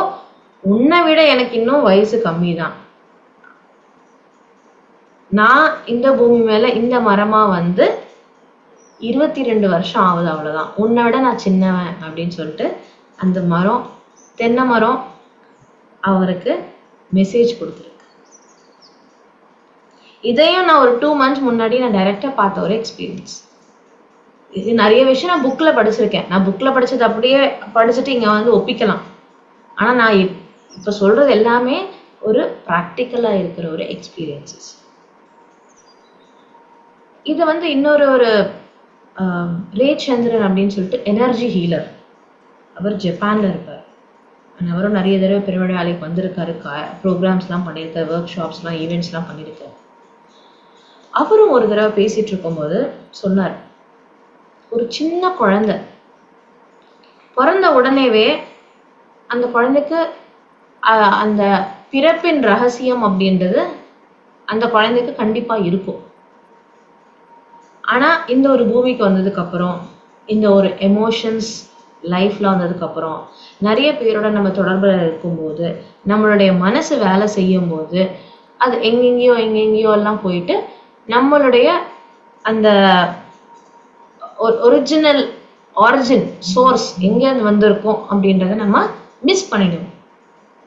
உன்னை விட எனக்கு இன்னும் வயசு கம்மி தான். நான் இந்த பூமி மேல இந்த மரமா வந்து 22 வருஷம் ஆகுது, அவ்வளவுதான். உன்னை விட நான் சின்னவன் அப்படின்னு சொல்லிட்டு அந்த மரம், தென்னை மரம் அவருக்கு மெசேஜ் கொடுத்துருக்கு. இதையும் நான் ஒரு 2 months முன்னாடி நான் டைரக்டா பார்த்த ஒரு எக்ஸ்பீரியன்ஸ். இது நிறைய விஷயம் நான் புக்ல படிச்சிருக்கேன். நான் புக்ல படிச்சது அப்படியே படிச்சுட்டு இங்க வந்து ஒப்பிக்கலாம். ஆனா நான் இப்ப சொல்றது எல்லாமே ஒரு ப்ராக்டிக்கலா இருக்கிற ஒரு எக்ஸ்பீரியன்சஸ். இது வந்து இன்னொரு ஒரு ரே சந்திரன் அப்படின்னு சொல்லிட்டு எனர்ஜி ஹீலர், அவர் ஜப்பான்ல இருப்பார். அவரும் நிறைய தடவை பிரமிடு வேலைக்கு வந்திருக்காரு, ப்ரோக்ராம்ஸ்லாம் பண்ணியிருக்காரு, ஒர்க் ஷாப்ஸ்லாம் ஈவெண்ட்ஸ்லாம் பண்ணியிருக்காரு. அவரும் ஒரு தடவை பேசிட்டு இருக்கும்போது சொன்னார், ஒரு சின்ன குழந்தை பிறந்த உடனேவே அந்த குழந்தைக்கு அந்த பிறப்பின் ரகசியம் அப்படின்றது அந்த குழந்தைக்கு கண்டிப்பா இருக்கும். ஆனா இந்த ஒரு பூமிக்கு வந்ததுக்கு அப்புறம், இந்த ஒரு எமோஷன்ஸ் லைஃப்ல வந்ததுக்கு அப்புறம், நிறைய பேரோட நம்ம தொடர்புல இருக்கும்போது, நம்மளுடைய மனசு வேலை செய்யும் போது அது எங்கெங்கயோ எல்லாம் போயிட்டு நம்மளுடைய அந்த ஒரிஜினல் ஆரிஜின் சோர்ஸ் எங்க வந்திருக்கும் அப்படின்றத நம்ம மிஸ் பண்ணிடுவோம்.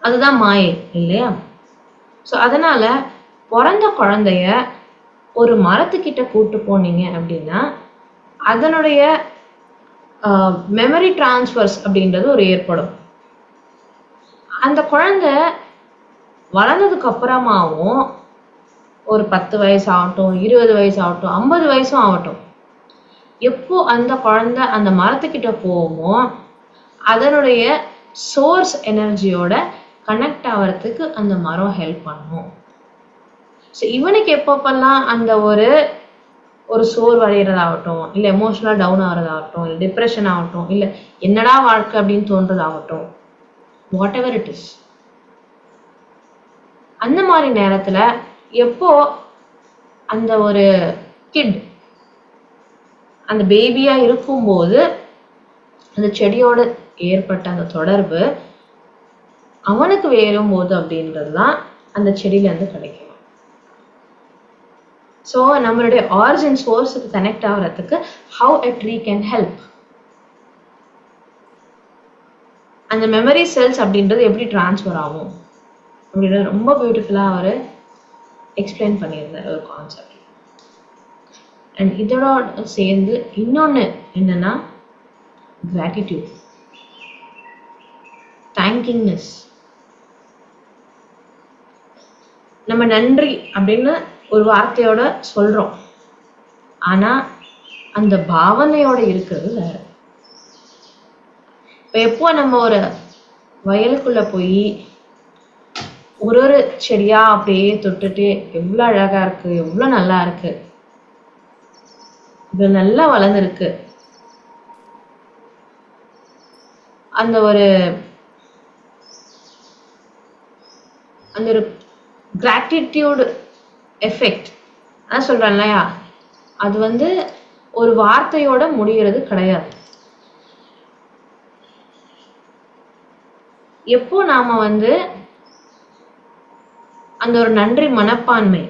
அதுதான் மாயை இல்லையா? ஸோ அதனால பிறந்த குழந்தைய ஒரு மரத்துக்கிட்ட கூட்டு போனீங்க அப்படின்னா அதனுடைய மெமரி டிரான்ஸ்ஃபர்ஸ் அப்படின்றது ஒரு ஏற்படும். அந்த குழந்தை வளர்ந்ததுக்கு அப்புறமாவும் ஒரு 10 வயசு ஆகட்டும், 20 வயசு ஆகட்டும், 50 வயசும் ஆகட்டும், எப்போ அந்த குழந்தை அந்த மரத்துக்கிட்ட போகுமோ அதனுடைய சோர்ஸ் எனர்ஜியோட கனெக்ட் ஆகிறதுக்கு அந்த மரம் ஹெல்ப் பண்ணும். ஸோ இவனுக்கு எப்பப்பெல்லாம் அந்த ஒரு சோர்வடைகிறதாகட்டும், இல்லை எமோஷனலாக டவுன் ஆகிறதாகட்டும், இல்லை டிப்ரெஷன் ஆகட்டும், இல்லை என்னடா வாழ்க்கை அப்படின்னு தோன்றதாகட்டும், வாட் எவர் இட் இஸ், அந்த மாதிரி நேரத்தில் எப்போ அந்த ஒரு கிட் அந்த பேபியா இருக்கும்போது அந்த செடியோட ஏற்பட்ட அந்த தொடர்பு அவனுக்கு வேறும்போது அப்படின்றது தான் அந்த செடியிலேருந்து கிடைக்கும். ஸோ நம்மளுடைய ஆரிஜின் சோர்ஸுக்கு கனெக்ட் ஆகிறதுக்கு how a tree can help. அந்த மெமரி செல்ஸ் அப்படின்றது எப்படி டிரான்ஸ்ஃபர் ஆகும் அப்படின்றது ரொம்ப பியூட்டிஃபுல்லாக அவர் எக்ஸ்பிளைன் பண்ணியிருந்தார் ஒரு கான்செப்ட். அண்ட் இதோட சேர்ந்து இன்னொன்று என்னன்னா கிராட்டிடியூட், தேங்கிங்னஸ். நம்ம நன்றி அப்படின்னு ஒரு வார்த்தையோட சொல்றோம், ஆனா அந்த பாவனையோட இருக்கிறது வேற. இப்ப எப்போ நம்ம ஒரு வயலுக்குள்ள போய் ஒரு செடியா அப்படியே தொட்டுட்டு எவ்வளவு அழகா இருக்கு, எவ்வளவு நல்லா இருக்கு, இது நல்லா வளர்ந்துருக்கு, அந்த ஒரு கிராட்டிடியூட் எஃபெக்ட் அதான் சொல்றேன் இல்லையா, அது வந்து ஒரு வார்த்தையோட முடிகிறது கிடையாது. எப்போ நாம வந்து அந்த ஒரு நன்றி மனப்பான்மை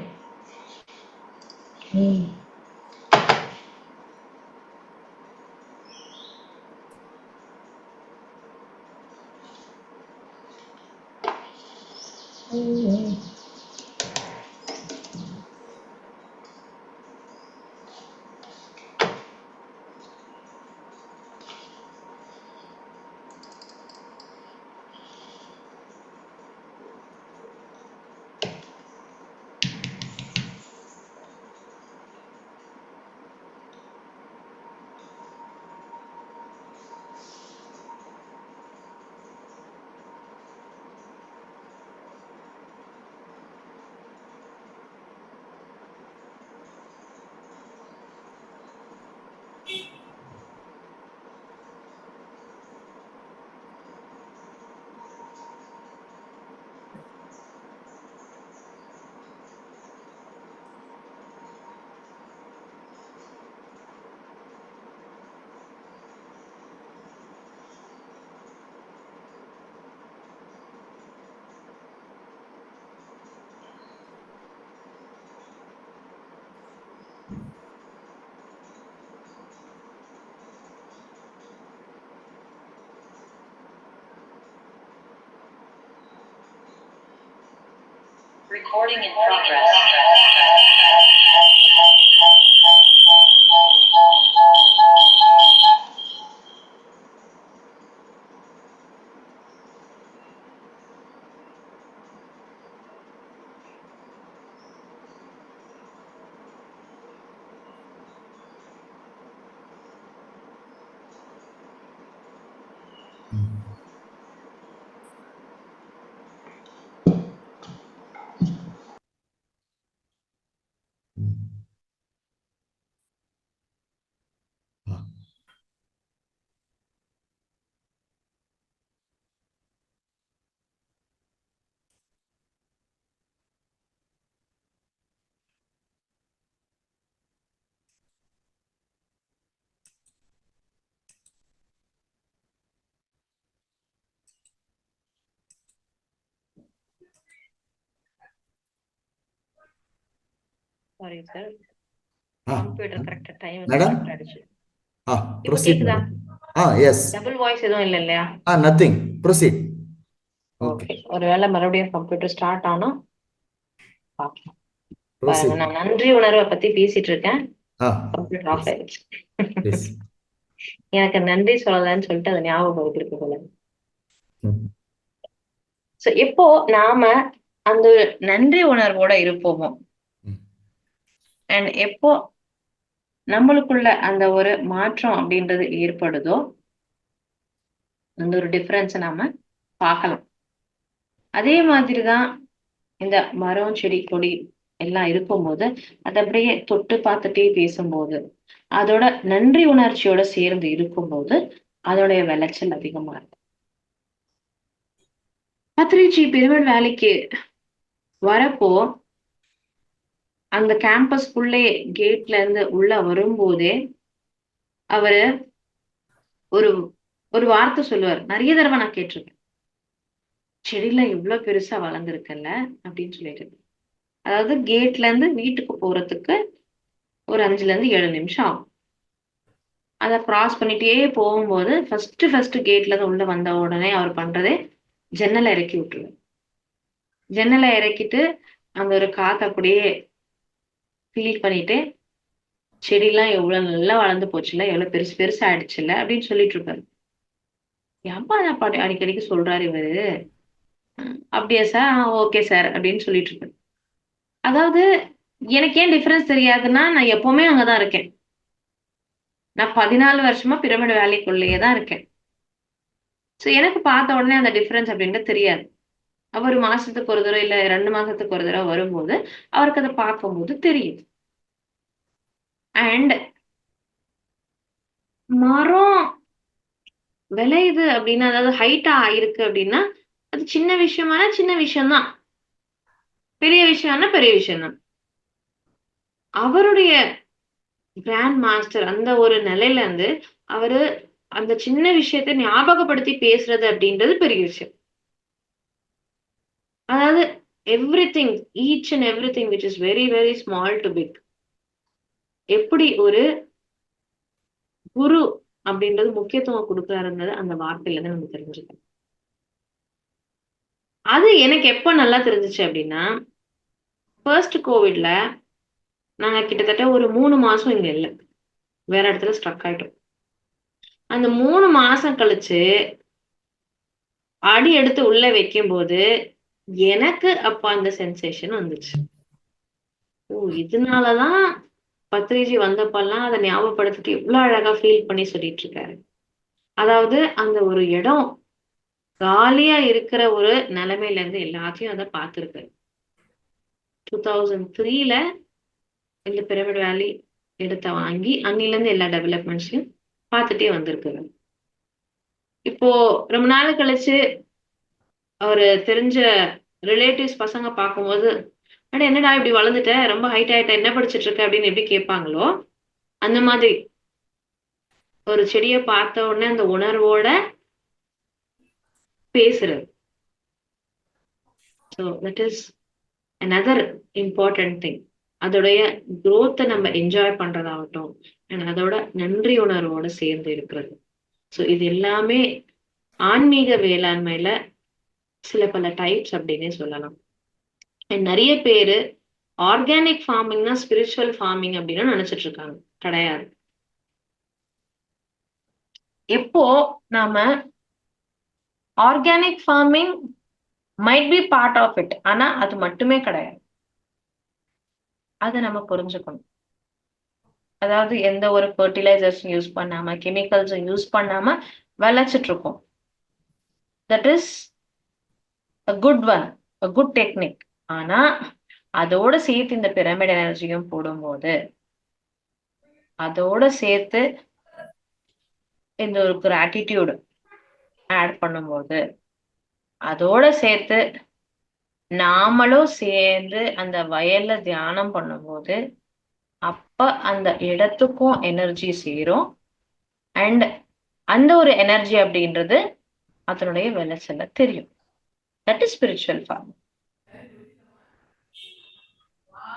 Recording in progress. Sorry sir. Computer கரெக்ட்டா டைம் மேடம் கரெக்ட்டா அடிச்சு. இப்போ ப்ரொசீட் கேக்குதா? மேடம். எஸ். டபுள் வாய்ஸ் எதுவும் இல்ல இல்லையா? Nothing, proceed. ஓகே. ஒருவேளை மறுபடியும் கம்ப்யூட்டர் ஸ்டார்ட் ஆனா பார்க்கலாம். பாருங்க, ப்ரொசீட். நான் நன்றி உணர்வை பத்தி பேசிட்டு இருக்கேன். கம்ப்யூட்டர் ஆஃப் ப்ளீஸ் ஆயிடுச்சு. ப்ளீஸ். எனக்கு நன்றி சொல்லலன்னு சொல்லிட்டு அதை ஞாபகப்படுத்திருக்கு போல. சோ எப்போ நாம அந்த நன்றி உணர்வோட இருப்போமோ அண்ட் எப்போ நம்மளுக்குள்ள அந்த ஒரு மாற்றம் அப்படின்றது ஏற்படுதோ அந்த ஒரு டிஃபரன்ஸை நாம பார்க்கலாம். அதே மாதிரிதான் இந்த மரம் செடி கொடி எல்லாம் இருக்கும்போது அதை அப்படியே தொட்டு பார்த்துட்டே பேசும்போது அதோட நன்றி உணர்ச்சியோட சேர்ந்து இருக்கும்போது அதோடைய விளைச்சல் அதிகமா இருக்கும். பத்ரிஜி பிரமிட் வேலைக்கு வரப்போ அந்த கேம்பஸ்குள்ளே கேட்ல இருந்து உள்ள வரும்போதே அவரு ஒரு ஒரு வார்த்தை சொல்லுவார். நிறைய தடவை நான் கேட்டிருக்கேன், செடியில இவ்வளவு பெருசா வளர்ந்துருக்குல்ல அப்படின்னு சொல்லிட்டு. அதாவது கேட்ல இருந்து வீட்டுக்கு போறதுக்கு ஒரு 5ல இருந்து 7 நிமிஷம் ஆகும். அதை கிராஸ் பண்ணிட்டே போகும்போது ஃபர்ஸ்ட் கேட்ல இருந்து உள்ள வந்த உடனே அவர் பண்றதே ஜன்னலை இறக்கி விட்டுருவார். ஜன்னலை இறக்கிட்டு அந்த ஒரு காத்து அப்படியே ஃபீல் பண்ணிட்டு செடியெல்லாம் எவ்வளவு நல்லா வளர்ந்து போச்சுல்ல, எவ்வளவு பெருசு பெருசா ஆயிடுச்சுல்ல அப்படின்னு சொல்லிட்டு இருப்பாரு. ஏப்பா அதை அடிக்கடிக்கு சொல்றாரு இவரு. அப்படியா சார், ஓகே சார் அப்படின்னு சொல்லிட்டு இருப்பேன். அதாவது எனக்கு ஏன் டிஃபரன்ஸ் தெரியாதுன்னா, நான் எப்பவுமே அங்கதான் இருக்கேன். நான் 14 வருஷமா பிரமிட் வேலைக்குள்ளேயே தான் இருக்கேன். சோ எனக்கு பார்த்த உடனே அந்த டிஃபரன்ஸ் அப்படின்றது தெரியாது. அவர் மாசத்துக்கு ஒரு தடவை இல்ல 2 மாசத்துக்கு ஒரு தடவை வரும்போது அவருக்கு அதை பார்க்கும்போது தெரியுது. அண்ட் மரம் விளையுது அப்படின்னா, அதாவது ஹைட்டா ஆயிருக்கு அப்படின்னா அது சின்ன விஷயமான சின்ன விஷயம்தான், பெரிய விஷயம்னா பெரிய விஷயம் தான். அவருடைய கிராண்ட் மாஸ்டர் அந்த ஒரு நிலையில இருந்து அவரு அந்த சின்ன விஷயத்தை ஞாபகப்படுத்தி பேசுறது அப்படின்றது பெரிய விஷயம். அதாவது everything, each and everything which is very very small to big. எப்படி ஒரு குரு அப்படின்றது முக்கியத்துவம் கொடுக்குறாருன்றது அந்த வார்த்தையில இருந்து நம்ம தெரிஞ்சுக்கணும். அது எனக்கு எப்ப நல்லா தெரிஞ்சுச்சு அப்படின்னா, ஃபர்ஸ்ட் கோவிட்ல நாங்க கிட்டத்தட்ட ஒரு 3 மாசம் இங்க இல்ல, வேற இடத்துல ஸ்ட்ரக் ஆயிட்டோம். அந்த 3 மாசம் கழிச்சு அடி எடுத்து உள்ள வைக்கும் போது எனக்கு அப்ப அந்த சென்சேஷன் வந்துச்சு. ஓ, இதனாலதான் பத்ரிஜி வந்தப்பெல்லாம் அதை ஞாபகப்படுத்திட்டு இவ்வளவு அழகா ஃபீல் பண்ணி சொல்லிட்டு இருக்காரு. அதாவது அந்த ஒரு இடம் காலியா இருக்கிற ஒரு நிலைமையில இருந்து எல்லாத்தையும் அதை பார்த்திருக்கு. 2003ல இந்த பிரமிட் வேலி இடத்த வாங்கி அன்னில இருந்து எல்லா டெவலப்மெண்ட்ஸையும் பார்த்துட்டே வந்திருக்குது. இப்போ ரொம்ப நாள் கழிச்சு அவரு தெரிஞ்ச ரிலேட்டிவ்ஸ் பசங்க பார்க்கும்போது, அட என்னடா இப்படி வளர்ந்துட்ட, ரொம்ப ஹைட் ஆயிட்ட, என்ன படிச்சிட்டு இருக்க அப்படின்னு எப்படி கேட்பாங்களோ அந்த மாதிரி ஒரு செடியை பார்த்த உடனே அந்த உணர்வோட பேசுறது. So that is another important thing. அதோடைய growth நம்ம என்ஜாய் பண்றதாகட்டும் அண்ட் அதோட நன்றி உணர்வோட சேர்ந்து இருக்கிறது. ஸோ இது எல்லாமே ஆன்மீக வேளாண்மையில சில பல டைப்ஸ் அப்படின்னே சொல்லலாம். நிறைய பேரு ஆர்கானிக் ஃபார்மிங்னா ஸ்பிரிச்சுவல் ஃபார்மிங் அப்படின்னு நினைச்சிட்டு இருக்காங்க. கிடையாது. எப்போ நாம organic farming might be part of it, ஆனா அது மட்டுமே கிடையாது. அதை நம்ம புரிஞ்சுக்கணும். அதாவது எந்த ஒரு ஃபர்டிலைசர்ஸும் யூஸ் பண்ணாம, கெமிக்கல்ஸும் யூஸ் பண்ணாம விளைச்சிட்டு இருக்கோம். That is a good one, a good technique. ஆனா அதோட சேர்த்து இந்த பிரமிட் எனர்ஜியும் போடும்போது, அதோட சேர்த்து இந்த ஒரு கிராட்டிடியூட் ஆட் பண்ணும்போது, அதோட சேர்த்து நாமளும் சேர்ந்து அந்த வயல்ல தியானம் பண்ணும்போது, அப்ப அந்த இடத்துக்கும் எனர்ஜி சேரும். அண்ட் அந்த ஒரு எனர்ஜி அப்படின்றது அதனுடைய விளைச்சல தெரியும். That is spiritual farming.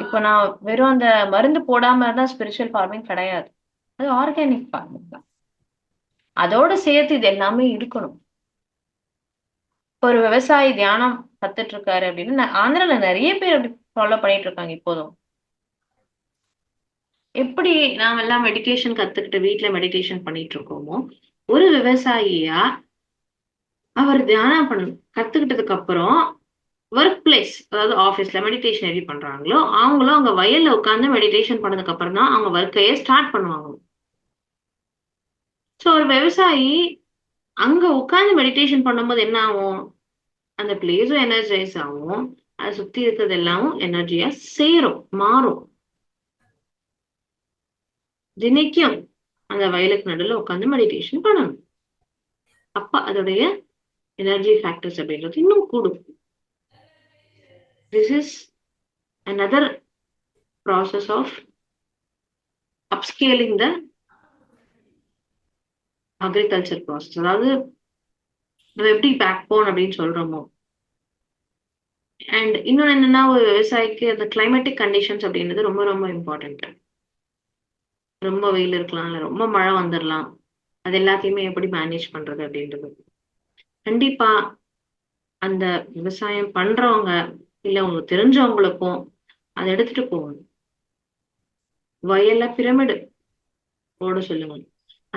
இப்போ நான் வெறும் அந்த மருந்து போடாம இருந்தா ஸ்பிரிச்சுவல் ஃபார்மிங் கிடையாது. அது ஆர்கானிக் ஃபார்மிங் தான். அதோட சேர்த்து இது எல்லாமே இருக்கணும். ஒரு விவசாயி தியானம் கத்துட்டு இருக்காரு அப்படின்னு ஆந்திரால நிறைய பேர் அப்படி ஃபாலோ பண்ணிட்டு இருக்காங்க இப்போதும். எப்படி நாம எல்லாம் மெடிடேஷன் கத்துக்கிட்டு வீட்டுல மெடிடேஷன் பண்ணிட்டு இருக்கோமோ, ஒரு விவசாயியா அவர் தியானம் கத்துக்கிட்டதுக்கு அப்புறம் ஒர்க் பிளேஸ், அதாவது ஆபீஸ்ல மெடிடேஷன் எப்படி பண்றாங்களோ அவங்களும் அங்க வயல்ல உட்காந்து மெடிடேஷன் பண்ணதுக்கு அப்புறம் தான் அவங்க ஒர்க்கையே ஸ்டார்ட் பண்ணுவாங்க. ஸோ ஒரு விவசாயி அங்க உட்காந்து மெடிடேஷன் பண்ணும்போது என்ன ஆகும், அந்த பிளேஸும் எனர்ஜைஸ் ஆகும், அதை சுத்தி இருக்கிறது எல்லாமும் எனர்ஜியா சேரும், மாறும். தினைக்கும் அந்த வயலுக்கு நடுவில் உட்காந்து மெடிடேஷன் பண்ணணும். அப்ப அதோடைய எனர்ஜி ஃபேக்டர்ஸ் அப்படின்றது இன்னும் கூடும். This is another process of upscaling the agriculture process. அதாவது நம்ம எப்படி பேக் போன் அப்படின்னு சொல்றோமோ. அண்ட் இன்னொன்னு என்னன்னா, ஒரு விவசாயிக்கு அந்த கிளைமேட்டிக் கண்டிஷன்ஸ் அப்படின்றது ரொம்ப ரொம்ப இம்பார்ட்டன்ட். ரொம்ப வெயில் இருக்கலாம், இல்ல ரொம்ப மழை வந்துடலாம். அது எல்லாத்தையுமே எப்படி மேனேஜ் பண்றது அப்படின்றது கண்டிப்பா அந்த விவசாயம் பண்றவங்க இல்ல உங்களுக்கு தெரிஞ்சவங்களுக்கும் அதை எடுத்துட்டு போகணும். வயல்ல பிரமிடு போட சொல்லுங்க,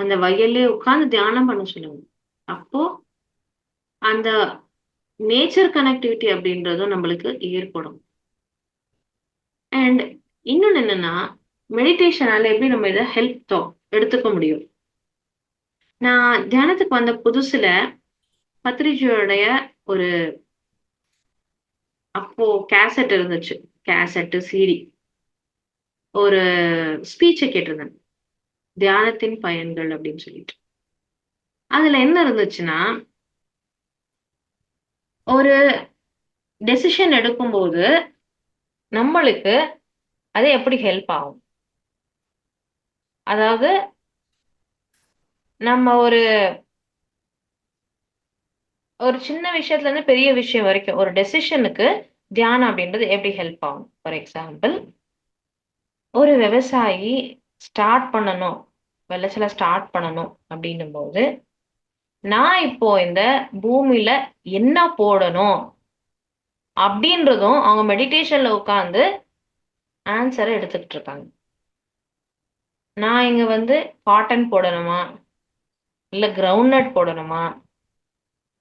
அந்த வயல்லே உட்கார்ந்து தியானம் பண்ண சொல்லுங்க. அப்போ அந்த நேச்சர் கனெக்டிவிட்டி அப்படின்றதும் நம்மளுக்கு ஏற்படும். அண்ட் இன்னொன்னு என்னன்னா, மெடிடேஷனால எப்படி நம்ம இதை ஹெல்ப் எடுத்துக்க முடியும். நான் தியானத்துக்கு வந்த புதுசுல பத்ரிஜியோடைய ஒரு அப்போ கேசட் இருந்துச்சு, கேசட்டு சிடி, ஒரு ஸ்பீச்சை கேட்டிருந்தேன், தியானத்தின் பயன்கள் அப்படின்னு சொல்லிட்டு. அதுல என்ன இருந்துச்சுன்னா, ஒரு டெசிஷன் எடுக்கும்போது நம்மளுக்கு அது எப்படி ஹெல்ப் ஆகும். அதாவது நம்ம ஒரு சின்ன விஷயத்துல இருந்து பெரிய விஷயம் வரைக்கும் ஒரு டெசிஷனுக்கு தியானம் அப்படின்றது எப்படி ஹெல்ப் ஆகும். ஃபார் எக்ஸாம்பிள், ஒரு விவசாயி ஸ்டார்ட் பண்ணணும், விளைச்சல ஸ்டார்ட் பண்ணணும் அப்படின்னும் போது, நான் இப்போ இந்த பூமியில என்ன போடணும் அப்படின்றதும் அவங்க மெடிடேஷன்ல உட்காந்து ஆன்சரை எடுத்துக்கிட்டு இருக்காங்க. நான் இங்க காட்டன் போடணுமா, இல்ல கிரவுண்ட்நட் போடணுமா,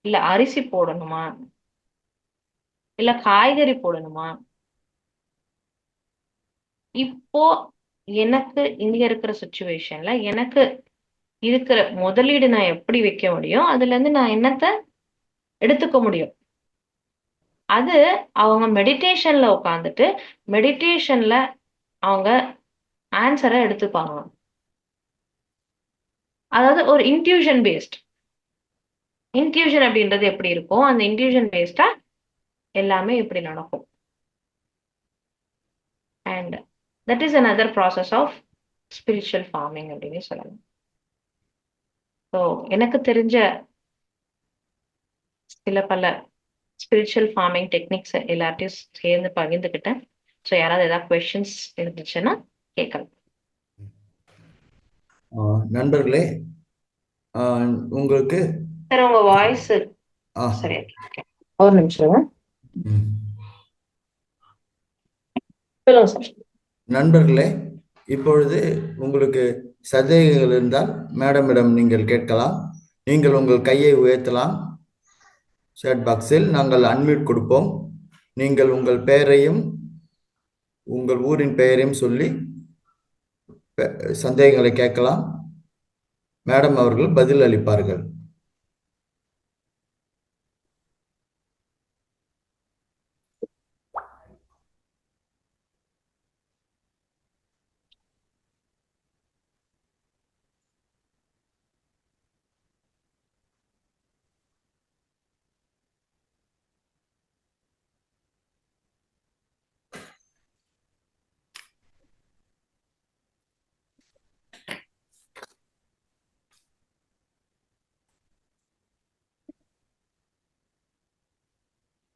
இல்ல அரிசி போடணுமா, இல்ல காய்கறி போடணுமா, இப்போ எனக்கு இங்க இருக்கிற சுச்சுவேஷன்ல எனக்கு இருக்கிற முதலீடு நான் எப்படி வைக்க முடியும், அதுல இருந்து நான் என்னத்தை எடுத்துக்க முடியும். அது அவங்க மெடிடேஷன்ல உட்காந்துட்டு மெடிடேஷன்ல அவங்க ஆன்சரை எடுத்துப்பாங்க. அதாவது ஒரு இன்ட்யூஷன் பேஸ்ட். இன்ட்யூஷன் அப்படின்றது எப்படி இருக்கும், அந்த இன்ட்யூஷன் பேஸ்டா எல்லாமே இப்படி நடக்கும். And that is another process of spiritual farming அப்படின்னு சொல்லலாம். ஸோ எனக்கு தெரிஞ்ச சில பல ஸ்பிரிச்சுவல் ஃபார்மிங் டெக்னிக்ஸ் எல்லாத்தையும் சேர்ந்து பகிர்ந்துக்கிட்டேன். ஸோ யாராவது ஏதாவது கொஸ்டின்ஸ் இருந்துச்சுன்னா கேட்கலாம். நண்பர்களே, உங்களுக்கு சார் உங்க வாய்ஸ் சரியா ஒரு நிமிஷம். நண்பர்களே, இப்பொழுது உங்களுக்கு சந்தேகங்கள் இருந்தால் மேடமிடம் நீங்கள் கேட்கலாம். நீங்கள் உங்கள் கையை உயர்த்தலாம். சேட் பாக்ஸில் நாங்கள் அன்மியூட் கொடுப்போம். நீங்கள் உங்கள் பெயரையும் உங்கள் ஊரின் பெயரையும் சொல்லி சந்தேகங்களை கேட்கலாம். மேடம் அவர்கள் பதில் அளிப்பார்கள்.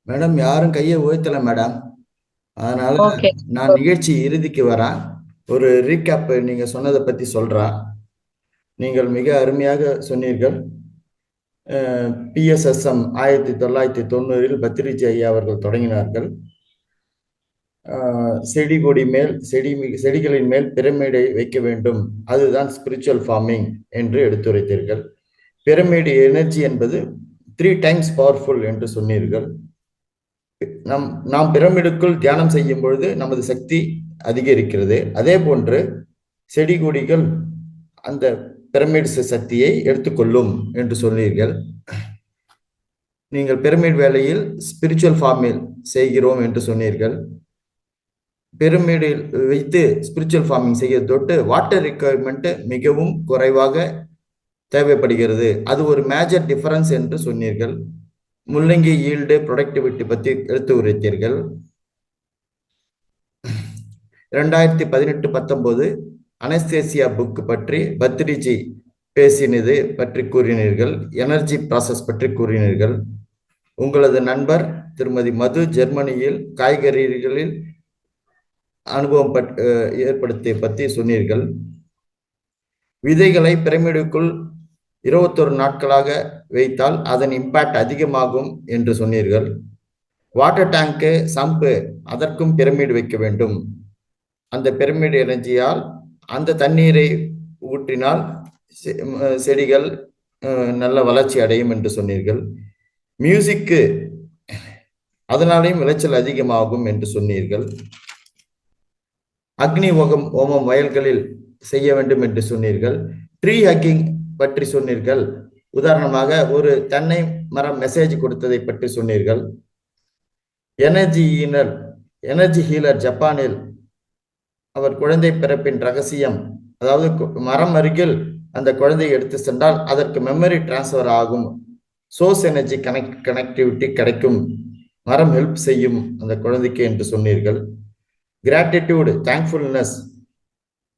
மேடம், யாரும் கையை உயர்த்தல மேடம். அதனால நான் நிகழ்ச்சி இறுதிக்கு வரேன். ஒரு ரீகேப் நீங்க சொன்னதை பத்தி சொல்றேன். நீங்கள் மிக அருமையாக சொன்னீர்கள். PSSM 1990 பத்ரிஜி ஐயா அவர்கள் தொடங்கினார்கள். செடி கொடி மேல் செடிகளின் மேல் பிரமிடை வைக்க வேண்டும், அதுதான் ஸ்பிரிச்சுவல் ஃபார்மிங் என்று எடுத்துரைத்தீர்கள். பிரமிடு எனர்ஜி என்பது 3 times பவர்ஃபுல் என்று சொன்னீர்கள். நாம் பிரமிடுக்குள் தியானம் செய்யும் பொழுது நமது சக்தி அதிகரிக்கிறது. அதே போன்று செடி கொடிகள் அந்த பிரமிட் சக்தியை எடுத்துக்கொள்ளும் என்று சொன்னீர்கள். நீங்கள் பிரமிட் வேலையில் ஸ்பிரிச்சுவல் ஃபார்மில் செய்கிறோம் என்று சொன்னீர்கள். பிரமிடில் வைத்து ஸ்பிரிச்சுவல் ஃபார்மிங் செய்ய தொட்டு வாட்டர் ரிக்குவயர்மெண்ட் மிகவும் குறைவாக தேவைப்படுகிறது. அது ஒரு மேஜர் டிஃபரன்ஸ் என்று சொன்னீர்கள். முள்ளங்கி ஈல்டு ப்ரொடக்டிவிட்டி பற்றி எடுத்து உரைத்தீர்கள். 2018-19 அனஸ்தேசியா புக் பற்றி பத்ரிஜி பேசினது பற்றி கூறினீர்கள். எனர்ஜி ப்ராசஸ் பற்றி கூறினீர்கள். உங்களது நண்பர் திருமதி மது ஜெர்மனியில் காய்கறிகளில் அனுபவம் ஏற்படுத்திய பற்றி சொன்னீர்கள். விதைகளை பிரமிடுக்குள் 21 நாட்களாக வைத்தால் அதன் இம்பாக்ட் அதிகமாகும் என்று சொன்னீர்கள். வாட்டர் டேங்கு, சம்பு, அதற்கும் பிரமிடு வைக்க வேண்டும். அந்த பிரமிடு எனர்ஜியால் அந்த தண்ணீரை ஊற்றினால் செடிகள் நல்ல வளர்ச்சி அடையும் என்று சொன்னீர்கள். மியூசிக்கு, அதனாலேயும் விளைச்சல் அதிகமாகும் என்று சொன்னீர்கள். அக்னி ஓமம் வயல்களில் செய்ய வேண்டும் என்று சொன்னீர்கள். ட்ரீ ஹக்கிங் பற்றி சொன்னீர்கள். உதாரணமாக ஒரு தென்னை மரம் மெசேஜ் கொடுத்ததை பற்றி சொன்னீர்கள். எனர்ஜி ஹீலர் ஜப்பானில் அவர் குழந்தை பிறப்பின் ரகசியம், அதாவது மரம் அருகில் அந்த குழந்தையை எடுத்து சென்றால் அதற்கு மெமரி டிரான்ஸ்ஃபர் ஆகும், சோர்ஸ் எனர்ஜி கனெக்டிவிட்டி கிடைக்கும், மரம் ஹெல்ப் செய்யும் அந்த குழந்தைக்கு என்று சொன்னீர்கள். கிராட்டிடியூடு, தேங்க்ஃபுல்னஸ்,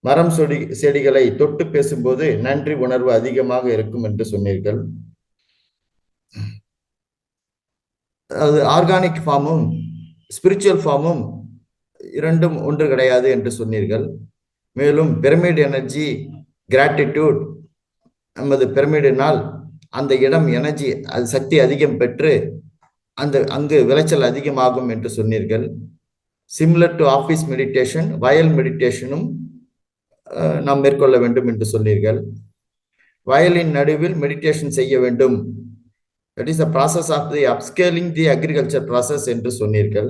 மரம் செடிகளை தொட்டு பேசும்போது நன்றி உணர்வு அதிகமாக இருக்கும் என்று சொன்னீர்கள். அது ஆர்கானிக் ஃபார்மும் ஸ்பிரிச்சுவல் ஃபார்மும் இரண்டும் ஒன்று கிடையாது என்று சொன்னீர்கள். மேலும் பிரமிட் எனர்ஜி, கிராட்டிடியூட், நமது பிரமிடினால் அந்த இடம் எனர்ஜி சக்தி அதிகம் பெற்று அங்கு விளைச்சல் அதிகமாகும் என்று சொன்னீர்கள். சிமிலர் டு ஆஃபீஸ் மெடிடேஷன், வயல் மெடிடேஷனும் நாம் மேற்கொள்ள வேண்டும் என்று சொன்னீர்கள். வயலின் நடுவில் மெடிடேஷன் செய்ய வேண்டும், that is the process of the upscaling the agriculture process என்று சொன்னீர்கள்.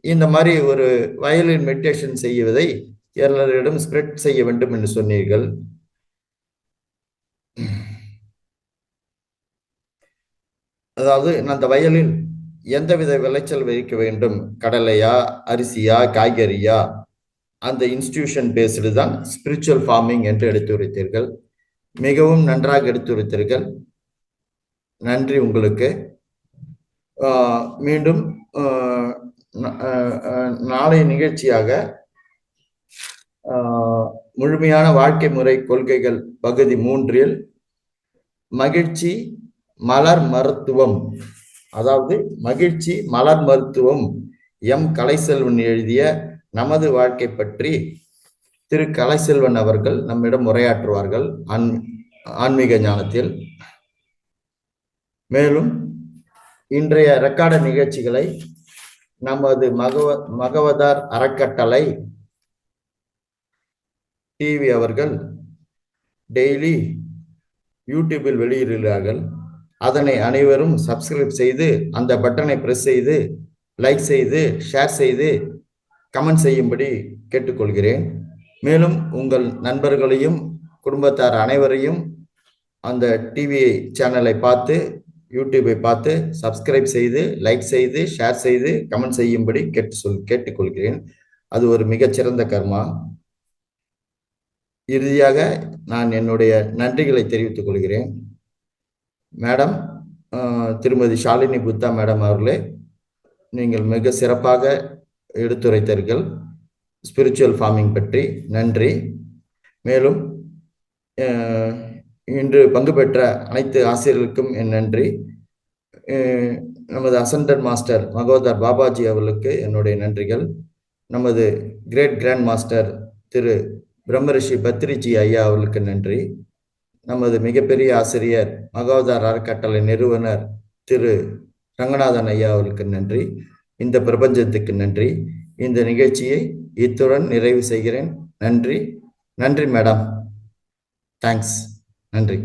இந்த மாதிரி ஒரு வயலின் மெடிடேஷன் செய்வதை எல்லாரிடம் ஸ்ப்ரெட் செய்ய வேண்டும் என்று சொன்னீர்கள். அதாவது அந்த வயலில் எந்தவித விளைச்சல் வைக்க வேண்டும், கடலையா, அரிசியா, காய்கறியா, அந்த இன்ஸ்டிடியூஷன் பேஸ்டு தான் ஸ்பிரிச்சுவல் ஃபார்மிங் என்று எடுத்துரைத்தீர்கள். மிகவும் நன்றாக எடுத்துரைத்தீர்கள். நன்றி உங்களுக்கு. மீண்டும் நாளை நிகழ்ச்சியாக முழுமையான வாழ்க்கை முறை கொள்கைகள் பகுதி 3 மகிழ்ச்சி மலர் மருத்துவம், அதாவது மகிழ்ச்சி மலர் மருத்துவம், எம் கலைசெல்வன் எழுதிய நமது வாழ்க்கை பற்றி திரு கலைசெல்வன் அவர்கள் நம்மிடம் உரையாற்றுவார்கள் ஆன்மீக ஞானத்தில். மேலும் இன்றைய ரெக்கார்டு நிகழ்ச்சிகளை நமது மகவதார் அறக்கட்டளை டிவி அவர்கள் டெய்லி யூடியூபில் வெளியிடுகிறார்கள். அதனை அனைவரும் சப்ஸ்கிரைப் செய்து அந்த பட்டனை பிரஸ் செய்து லைக் செய்து ஷேர் செய்து கமெண்ட் செய்யும்படி கேட்டுக்கொள்கிறேன். மேலும் உங்கள் நண்பர்களையும் குடும்பத்தார் அனைவரையும் அந்த டிவி சேனலை பார்த்து யூடியூபை பார்த்து சப்ஸ்கிரைப் செய்து லைக் செய்து ஷேர் செய்து கமெண்ட் செய்யும்படி கேட்டுக்கொள்கிறேன். அது ஒரு மிகச்சிறந்த கர்மா. இறுதியாக நான் என்னுடைய நன்றிகளை தெரிவித்துக் கொள்கிறேன். மேடம், திருமதி ஷாலினி புத்தா மேடம் அவர்களே, நீங்கள் மிக சிறப்பாக எடுத்துரைத்தீர்கள் ஸ்பிரிச்சுவல் ஃபார்மிங் பற்றி. நன்றி. மேலும் இன்று பங்கு பெற்ற அனைத்து ஆசிரியர்களுக்கும் என் நன்றி. நமது அசண்டட் மாஸ்டர் மகோதர் பாபாஜி அவர்களுக்கு என்னுடைய நன்றிகள். நமது கிரேட் கிராண்ட் மாஸ்டர் திரு பிரம்மரிஷி பத்ரிஜி ஐயா அவர்களுக்கு நன்றி. நமது மிகப்பெரிய ஆசிரியர் மகோதர் அறக்கட்டளை நிறுவனர் திரு ரங்கநாதன் ஐயா அவர்களுக்கு நன்றி. இந்த பிரபஞ்சத்துக்கு நன்றி. இந்த நிகழ்ச்சியை இத்துடன் நிறைவு செய்கிறேன். நன்றி. நன்றி மேடம். தேங்க்ஸ். நன்றி.